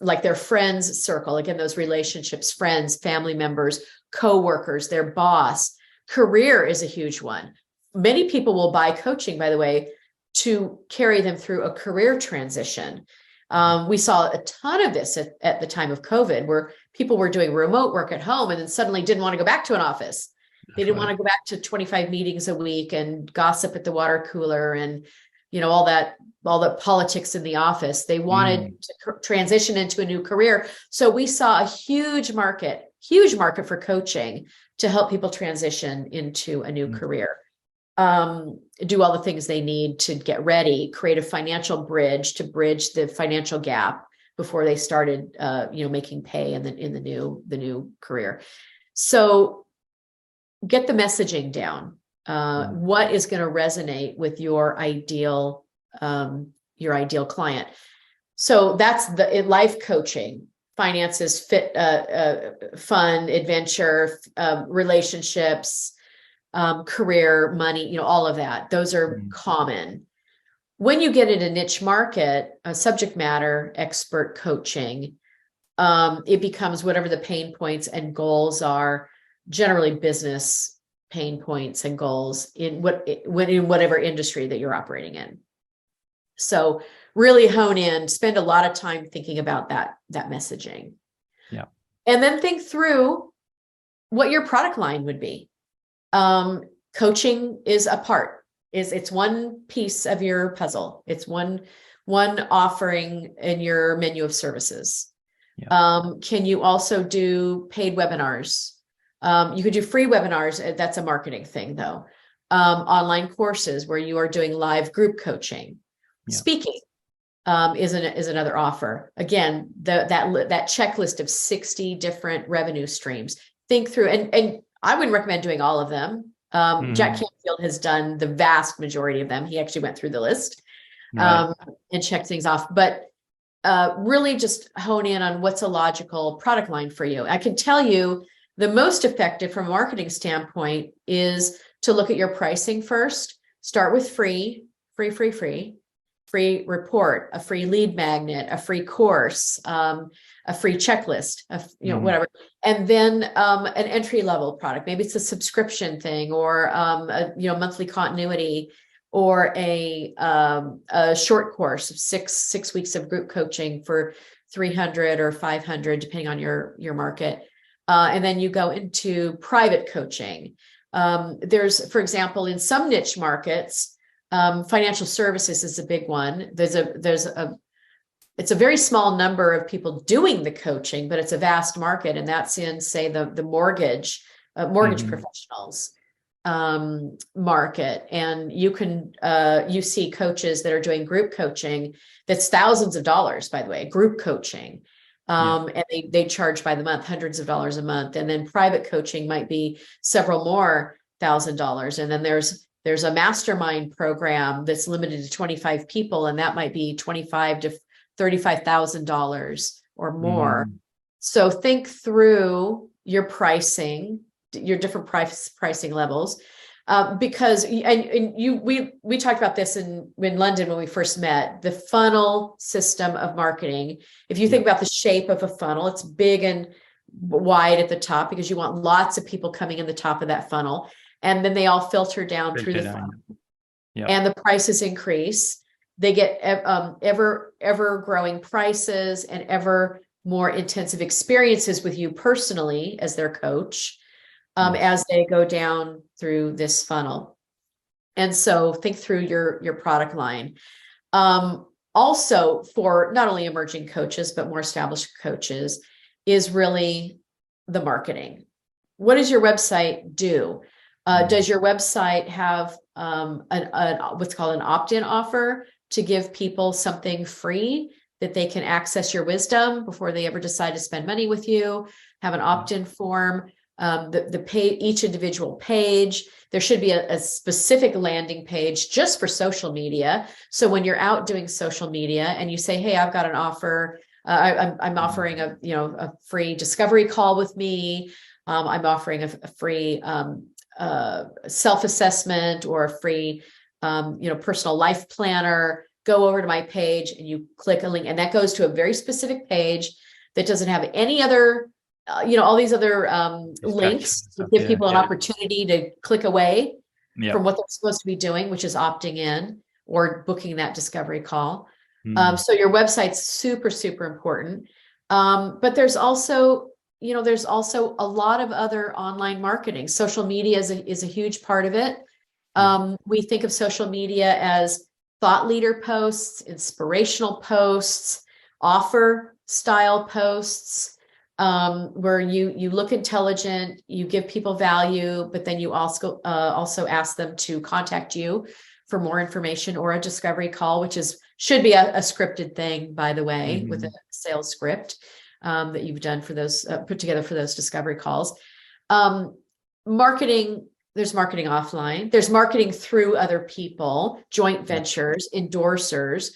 like their friends circle, again, those relationships, friends, family members, coworkers, their boss. Career is a huge one. Many people will buy coaching, by the way, to carry them through a career transition. We saw a ton of this at the time of COVID, where people were doing remote work at home and then suddenly didn't want to go back to an office. They didn't want to go back to 25 meetings a week and gossip at the water cooler and, all the politics in the office. They wanted to transition into a new career. So we saw a huge market for coaching to help people transition into a new career. Do all the things they need to get ready, create a financial bridge to bridge the financial gap before they started, making pay in the new career. So get the messaging down. What is going to resonate with your ideal client? So that's the life coaching, finances, fit, fun, adventure, relationships, career, money, all of that. Those are common. When you get into niche market, subject matter expert coaching, it becomes whatever the pain points and goals are, generally business pain points and goals in whatever industry that you're operating in. So really hone in, spend a lot of time thinking about that messaging. Yeah. And then think through what your product line would be. Coaching is a part. It's one piece of your puzzle. It's one offering in your menu of services. Yeah. Can you also do paid webinars? You could do free webinars. That's a marketing thing, though. Online courses where you are doing live group coaching. Yeah. Speaking is another offer. Again, that checklist of 60 different revenue streams. Think through, and I wouldn't recommend doing all of them. Jack Canfield has done the vast majority of them. He actually went through the list and checked things off. But really just hone in on what's a logical product line for you. I can tell you the most effective from a marketing standpoint is to look at your pricing first. Start with free report, a free lead magnet, a free course, a free checklist, whatever. And then an entry level product. Maybe it's a subscription thing or a monthly continuity or a short course of six weeks of group coaching for 300 or 500, depending on your market. And then you go into private coaching. There's, for example, in some niche markets, financial services is a big one. It's a very small number of people doing the coaching, but it's a vast market. And that's in, say, the mortgage professionals market. And you see coaches that are doing group coaching. That's thousands of dollars, by the way, group coaching. And they charge by the month, hundreds of dollars a month. And then private coaching might be several more $1,000. And then there's a mastermind program that's limited to 25 people, and that might be $25,000 to $35,000 or more. So think through your pricing, your different pricing levels, because we talked about this in London when we first met. The funnel system of marketing. If you think about the shape of a funnel, it's big and wide at the top because you want lots of people coming in the top of that funnel. And then they all filter down through the funnel. Yep. And the prices increase. They get ever growing prices and ever more intensive experiences with you personally as their coach as they go down through this funnel. And so think through your product line. Also, for not only emerging coaches, but more established coaches, is really the marketing. What does your website do? Does your website have what's called an opt-in offer to give people something free that they can access your wisdom before they ever decide to spend money with you? Have an opt-in form. Each individual page. There should be a specific landing page just for social media. So when you're out doing social media and you say, "Hey, I've got an offer. I'm offering a free discovery call with me. I'm offering a free self-assessment or a free, personal life planner." Go over to my page and you click a link, and that goes to a very specific page that doesn't have any other, all these other links to give people an opportunity to click away from what they're supposed to be doing, which is opting in or booking that discovery call. So your website's super, super important. But there's also a lot of other online marketing. Social media is a huge part of it. We think of social media as thought leader posts, inspirational posts, offer style posts, where you look intelligent, you give people value, but then you also ask them to contact you for more information or a discovery call, which is should be a scripted thing, by the way, with a sales script that you've done for those, put together for those discovery calls. Marketing, there's marketing offline, there's marketing through other people, joint ventures, endorsers,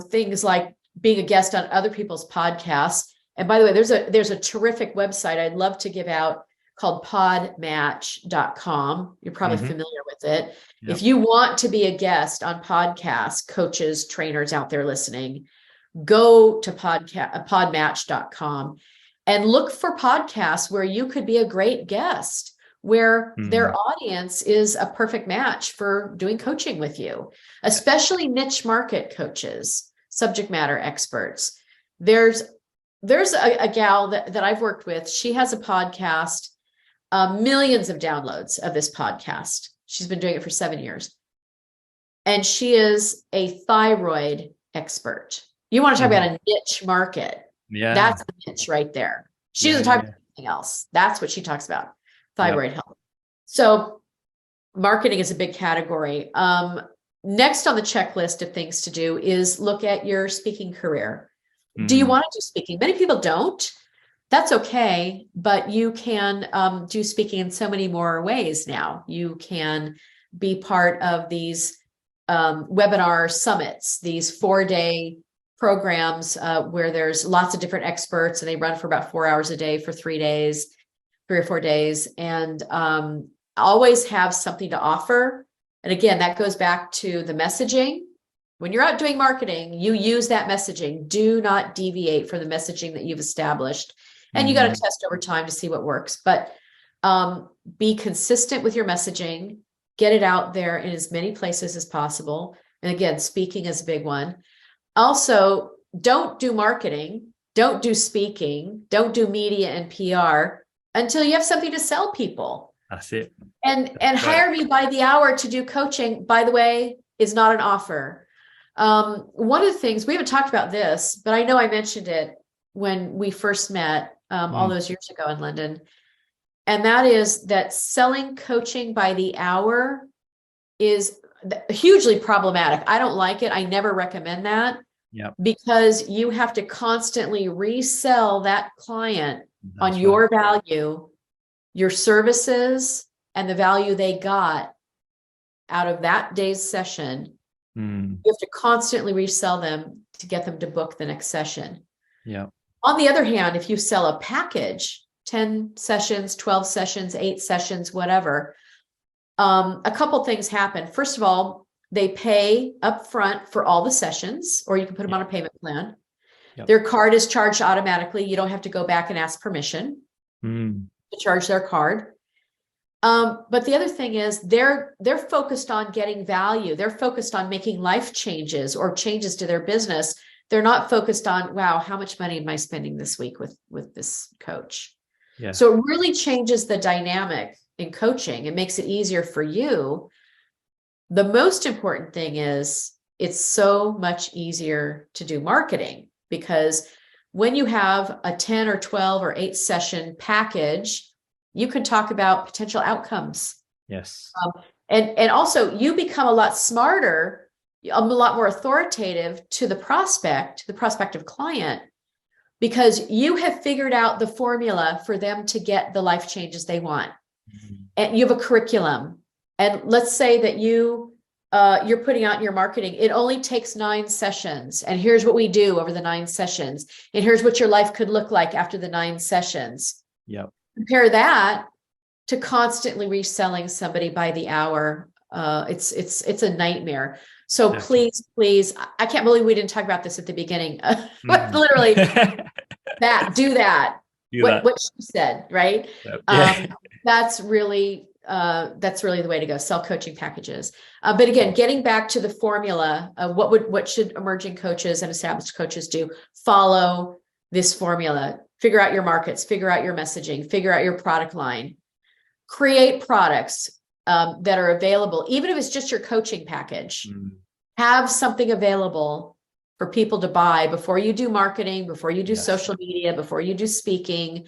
things like being a guest on other people's podcasts. And by the way, there's a terrific website I'd love to give out called podmatch.com. You're probably familiar with it. Yep. If you want to be a guest on podcasts, coaches, trainers out there listening, go to podmatch.com and look for podcasts where you could be a great guest, where their audience is a perfect match for doing coaching with you, especially niche market coaches, subject matter experts. There's a gal that I've worked with. She has a podcast, millions of downloads of this podcast. She's been doing it for 7 years. And she is a thyroid expert. You want to talk about a niche market. Yeah. That's a niche right there. She doesn't talk about anything else. That's what she talks about. Thyroid health. So marketing is a big category. Next on the checklist of things to do is look at your speaking career. Do you want to do speaking? Many people don't. That's okay, but you can do speaking in so many more ways now. You can be part of these webinar summits, these 4-day programs where there's lots of different experts and they run for about 4 hours a day for 3 days, 3 or 4 days, and always have something to offer. And again, that goes back to the messaging. When you're out doing marketing, you use that messaging. Do not deviate from the messaging that you've established. And you got to test over time to see what works. But be consistent with your messaging. Get it out there in as many places as possible. And again, speaking is a big one. Also, don't do marketing. Don't do speaking. Don't do media and PR until you have something to sell people. That's it. And hire me by the hour to do coaching, by the way, is not an offer. One of the things, we haven't talked about this, but I know I mentioned it when we first met all those years ago in London. And that is that selling coaching by the hour is hugely problematic. I don't like it. I never recommend that. Yep. Because you have to constantly resell that client on your value, your services, and the value they got out of that day's session. You have to constantly resell them to get them to book the next session. Yeah. On the other hand, if you sell a package, 10 sessions, 12 sessions, 8 sessions, whatever, a couple things happen. First of all, they pay upfront for all the sessions, or you can put them on a payment plan. Yep. Their card is charged automatically. You don't have to go back and ask permission to charge their card. But the other thing is they're focused on getting value. They're focused on making life changes or changes to their business. They're not focused on, wow, how much money am I spending this week with this coach? Yeah. So it really changes the dynamic in coaching. It makes it easier for you. The most important thing is it's so much easier to do marketing, because when you have a 10 or 12 or 8 session package, you can talk about potential outcomes. Yes. And also you become a lot smarter, a lot more authoritative to the prospective client, because you have figured out the formula for them to get the life changes they want. And you have a curriculum. And let's say that you're putting out in your marketing, it only takes 9 sessions. And here's what we do over the 9 sessions. And here's what your life could look like after the 9 sessions. Yep. Compare that to constantly reselling somebody by the hour. It's a nightmare. So please, I can't believe we didn't talk about this at the beginning. Literally do that. What she said, right? Yep. That's really the way to go. Sell coaching packages. But again, getting back to the formula of what should emerging coaches and established coaches do? Follow this formula. Figure out your markets, figure out your messaging, figure out your product line, create products that are available, even if it's just your coaching package. Have something available for people to buy before you do marketing, before you do social media, before you do speaking,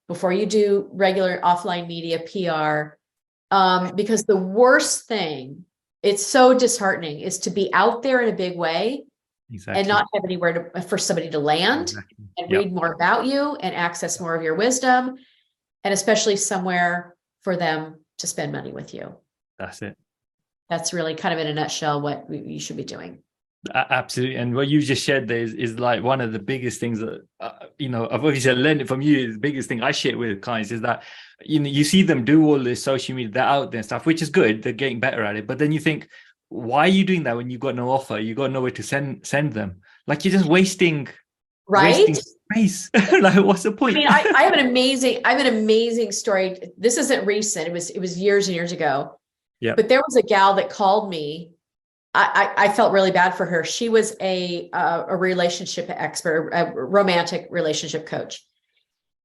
before you do regular offline media, PR. Because the worst thing, it's so disheartening, is to be out there in a big way and Exactly. not have anywhere for somebody to land Exactly. and Yep. read more about you and access more of your wisdom, and especially somewhere for them to spend money with you. That's it. That's really kind of in a nutshell what you should be doing. Absolutely. And what you just shared there is like one of the biggest things that, I've obviously learned it from you. The biggest thing I share with clients is that, you see them do all this social media, they're out there and stuff, which is good. They're getting better at it. But then you think, why are you doing that when you've got no offer? You got nowhere to send them. Like you're just wasting Right? space. Like, what's the point? I mean, I have an amazing story. This isn't recent. It was years and years ago. Yeah. But there was a gal that called me. I felt really bad for her. She was a relationship expert, a romantic relationship coach.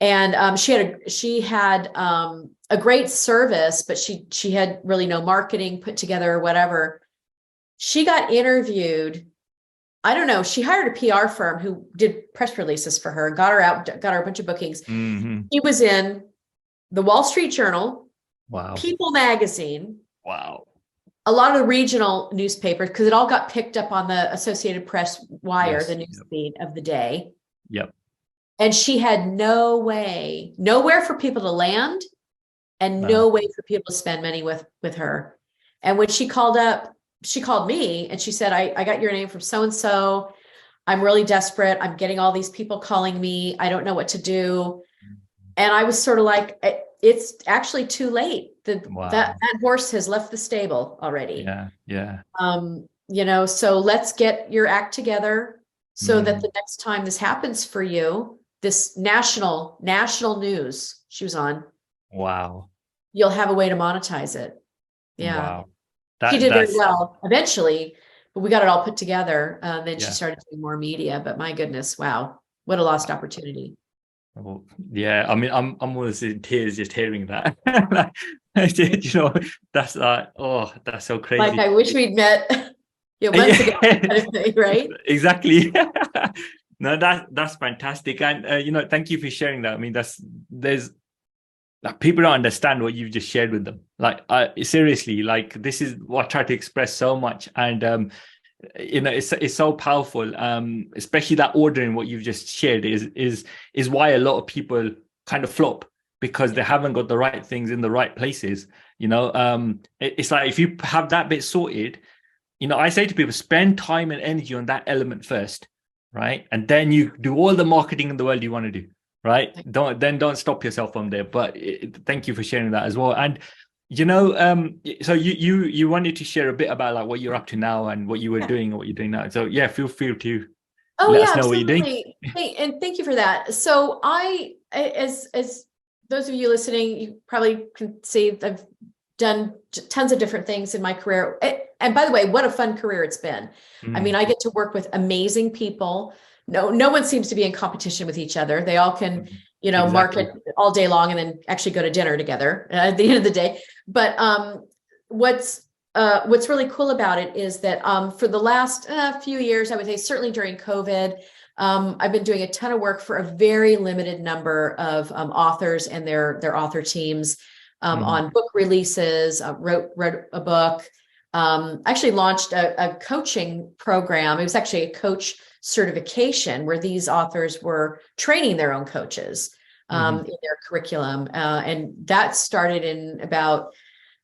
And she had a great service, but she had really no marketing put together or whatever. She got interviewed. I don't know. She hired a PR firm who did press releases for her, got her a bunch of bookings. Mm-hmm. He was in the Wall Street Journal, Wow. People Magazine, Wow. a lot of the regional newspapers, because it all got picked up on the Associated Press wire, Yes. the news feed of the day. Yep. And she had nowhere for people to land, and no way for people to spend money with her. And when she called me and she said, I got your name from so-and-so. I'm really desperate. I'm getting all these people calling me. I don't know what to do. And I was sort of like, it's actually too late. That horse has left the stable already. Yeah. Yeah. So let's get your act together so that the next time this happens for you, this national news she was on. Wow. You'll have a way to monetize it. Yeah. Wow. She did very well eventually, but we got it all put together. Then Yeah. she started doing more media, but my goodness, wow, what a lost opportunity. Well, yeah, I mean, I'm almost in tears just hearing that. That's that's so crazy. Like, I wish we'd met months ago, kind of thing, right? Exactly. No, that's fantastic. And thank you for sharing that. I mean, there's like, people don't understand what you've just shared with them. Like, seriously, like this is what I try to express so much. And it's so powerful, especially that ordering what you've just shared is why a lot of people kind of flop, because they haven't got the right things in the right places. It's like, if you have that bit sorted, I say to people, spend time and energy on that element first, right? And then you do all the marketing in the world you want to do, right? Don't stop yourself from there. But thank you for sharing that as well. And so you wanted to share a bit about like what you're up to now and what you were doing and what you're doing now. So yeah, feel free to let us know what you're doing. And thank you for that. So as those of you listening, you probably can see I've done tons of different things in my career. And by the way, what a fun career it's been. I mean, I get to work with amazing people. No one seems to be in competition with each other. They all can, Exactly. market all day long and then actually go to dinner together at the end of the day. But what's really cool about it is that for the last few years, I would say certainly during COVID, I've been doing a ton of work for a very limited number of authors and their author teams on book releases. Wrote a book. Actually launched a coaching program. It was actually a coach certification where these authors were training their own coaches in their curriculum. And that started in about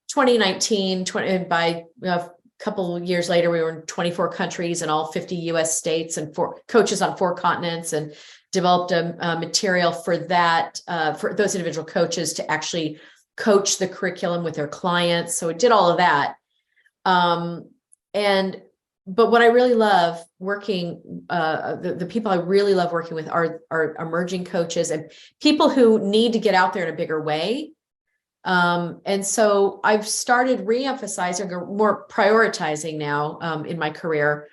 2019, by a couple of years later, we were in 24 countries and all 50 US states and coaches on 4 continents, and developed a material for that, for those individual coaches to actually coach the curriculum with their clients. So it did all of that. But what I really love working, the people I really love working with are emerging coaches and people who need to get out there in a bigger way. And so I've started re-emphasizing or more prioritizing now in my career,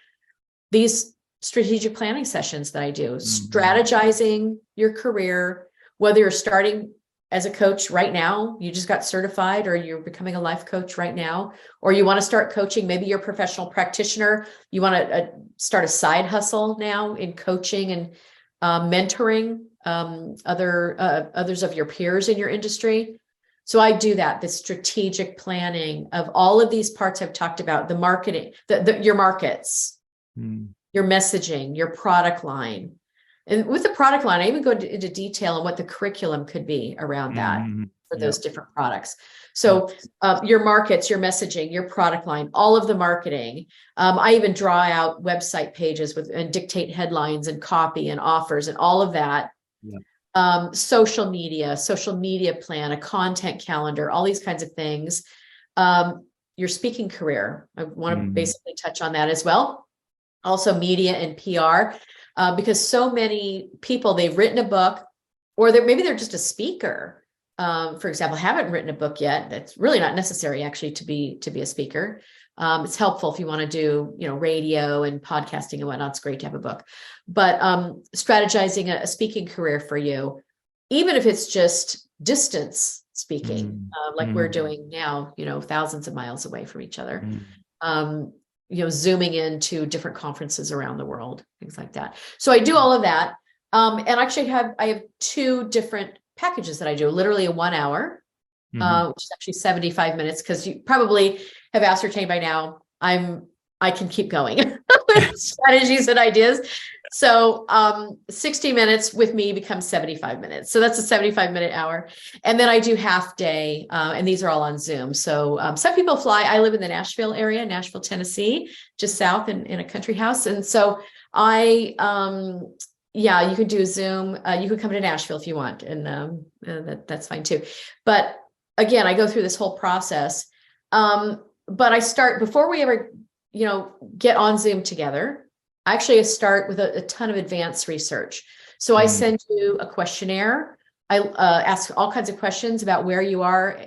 these strategic planning sessions that I do, strategizing your career, whether you're starting as a coach right now, you just got certified, or you're becoming a life coach right now, or you want to start coaching, maybe you're a professional practitioner, you want to start a side hustle now in coaching and mentoring others of your peers in your industry. So I do that, the strategic planning of all of these parts I've talked about, the marketing, your markets, your messaging, your product line. And with the product line, I even go into detail on what the curriculum could be around that for those different products. So your markets, your messaging, your product line, all of the marketing. I even draw out website pages and dictate headlines and copy and offers and all of that. Social media plan, a content calendar, all these kinds of things. Your speaking career, I want to basically touch on that as well. Also media and PR, because so many people, they've written a book, or maybe they're just a speaker, for example, haven't written a book yet. That's really not necessary actually to be a speaker. It's helpful if you want to do, radio and podcasting and whatnot. It's great to have a book, but strategizing a speaking career for you, even if it's just distance speaking, like we're doing now, thousands of miles away from each other, zooming into different conferences around the world, things like that. So I do all of that. And actually I have 2 different packages that I do, literally a 1 hour, which is actually 75 minutes, because you probably have ascertained by now, I can keep going with strategies and ideas. So 60 minutes with me becomes 75 minutes. So that's a 75-minute hour. And then I do half day, and these are all on Zoom. So some people fly. I live in the Nashville area, Nashville, Tennessee, just south in a country house. And so you could do a Zoom. You could come to Nashville if you want, and that's fine too. But again, I go through this whole process. But I start before we ever, get on Zoom together. Actually, I start with a ton of advanced research. So I send you a questionnaire. I ask all kinds of questions about where you are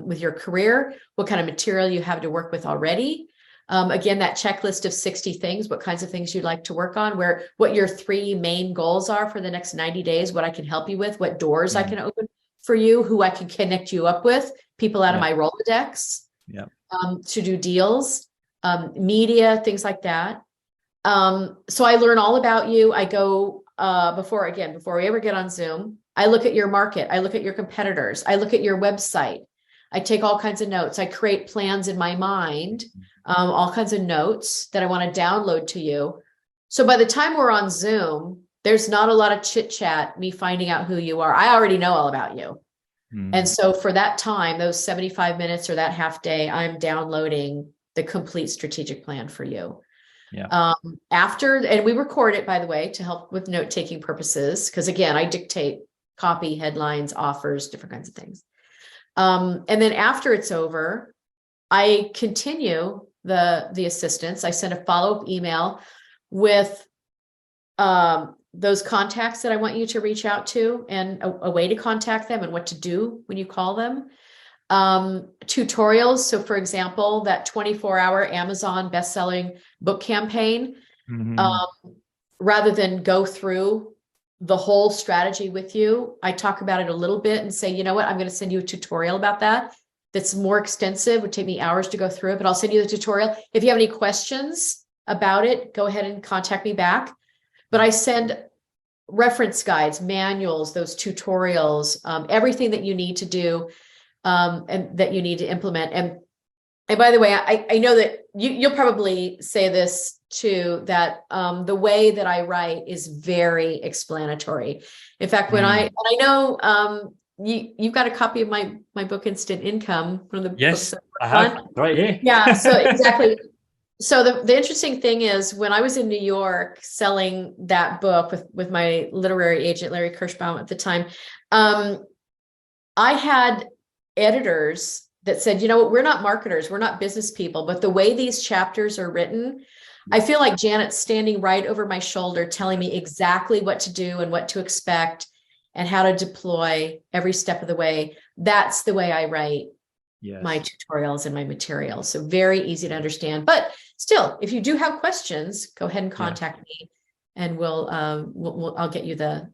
with your career, what kind of material you have to work with already. Again, that checklist of 60 things, what kinds of things you'd like to work on, what your 3 main goals are for the next 90 days, what I can help you with, what doors I can open for you, who I can connect you up with, people out of my Rolodex to do deals, media, things like that. So I learn all about you. I go before we ever get on Zoom, I look at your market. I look at your competitors. I look at your website. I take all kinds of notes. I create plans in my mind, all kinds of notes that I want to download to you. So by the time we're on Zoom, there's not a lot of chit chat, me finding out who you are. I already know all about you. And so for that time, those 75 minutes or that half day, I'm downloading the complete strategic plan for you. And we record it, by the way, to help with note-taking purposes. Because again, I dictate copy, headlines, offers, different kinds of things. And then after it's over, I continue the assistance. I send a follow-up email with those contacts that I want you to reach out to, and a way to contact them and what to do when you call them. Tutorials. So for example, that 24-hour Amazon bestselling book campaign, rather than go through the whole strategy with you, I talk about it a little bit and say, you know what, I'm going to send you a tutorial about that. That's more extensive. It would take me hours to go through it, but I'll send you the tutorial. If you have any questions about it, go ahead and contact me back. But I send reference guides, manuals, those tutorials, everything that you need to do, and that you need to implement. And by the way, I know that you'll probably say this too, that the way that I write is very explanatory. In fact, I know you've got a copy of my book, Instant Income, one of the books that I have right here. Yeah, so exactly. So the interesting thing is, when I was in New York selling that book with my literary agent, Larry Kirschbaum at the time, I had editors that said, you know what, we're not marketers, we're not business people, but the way these chapters are written, I feel like Janet's standing right over my shoulder, telling me exactly what to do and what to expect and how to deploy every step of the way. That's the way I write my tutorials and my materials. So very easy to understand. But still, if you do have questions, go ahead and contact me, and I'll get you the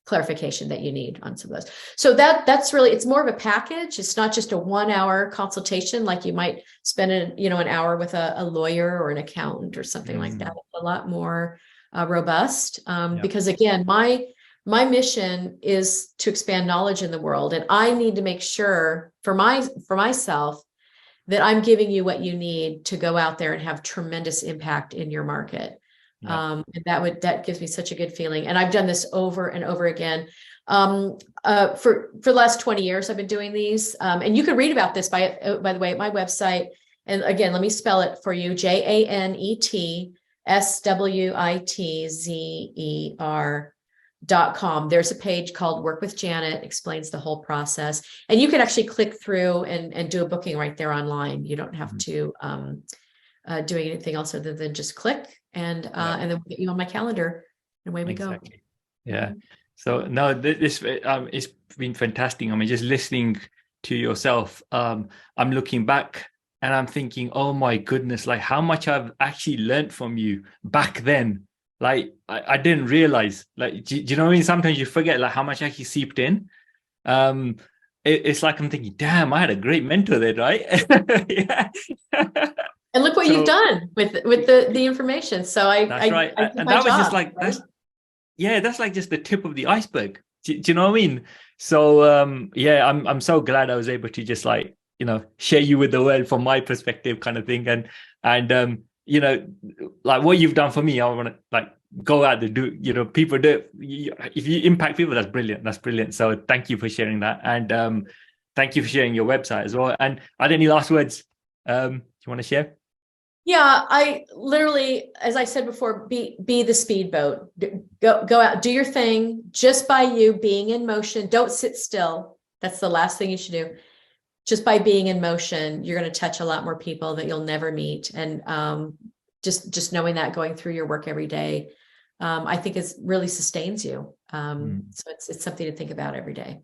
clarification that you need on some of those. So that's really, it's more of a package. It's not just a 1 hour consultation like you might spend an hour with a lawyer or an accountant or something like that. It's a lot more robust, because again, my mission is to expand knowledge in the world, and I need to make sure for myself that I'm giving you what you need to go out there and have tremendous impact in your market. Yeah. And that gives me such a good feeling. And I've done this over and over again. For the last 20 years, I've been doing these. And you can read about this by the way, at my website. And again, let me spell it for you. JanetSwitzer.com. There's a page called Work with Janet, explains the whole process. And you can actually click through and do a booking right there online. You don't have to do anything else other than just click and then we'll get you on my calendar and away we go. Yeah. So no, this it's been fantastic. I mean, just listening to yourself, I'm looking back and I'm thinking, oh my goodness, like how much I've actually learned from you back then. Like I didn't realize, like, do you know what I mean? Sometimes you forget like how much actually seeped in. It's like I'm thinking, damn, I had a great mentor there, right? Yeah. And look what you've done with the information. So that's right. I did And my that was job, just like right? that's like just the tip of the iceberg. Do you know what I mean? So I'm so glad I was able to just like, share you with the world from my perspective kind of thing. And like what you've done for me, I want to like go out and do, people do, if you impact people, that's brilliant. That's brilliant. So thank you for sharing that. And thank you for sharing your website as well. And are there any last words you want to share? Yeah, I literally, as I said before, be the speedboat. Go out, do your thing. Just by you being in motion, don't sit still. That's the last thing you should do. Just by being in motion, you're going to touch a lot more people that you'll never meet. And just knowing that going through your work every day, I think it really sustains you. So it's something to think about every day.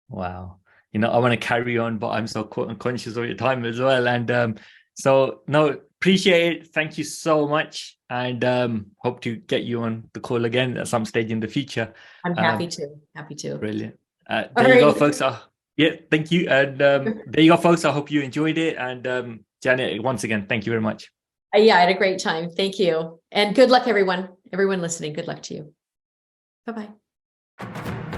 Wow. I want to carry on, but I'm so conscious of your time as well. And so no, appreciate it. Thank you so much. And hope to get you on the call again at some stage in the future. I'm happy to. Brilliant. There you go, folks. Yeah, thank you. And there you go, folks. I hope you enjoyed it. And Janet, once again, thank you very much. Yeah, I had a great time. Thank you. And good luck, everyone listening. Good luck to you. Bye-bye.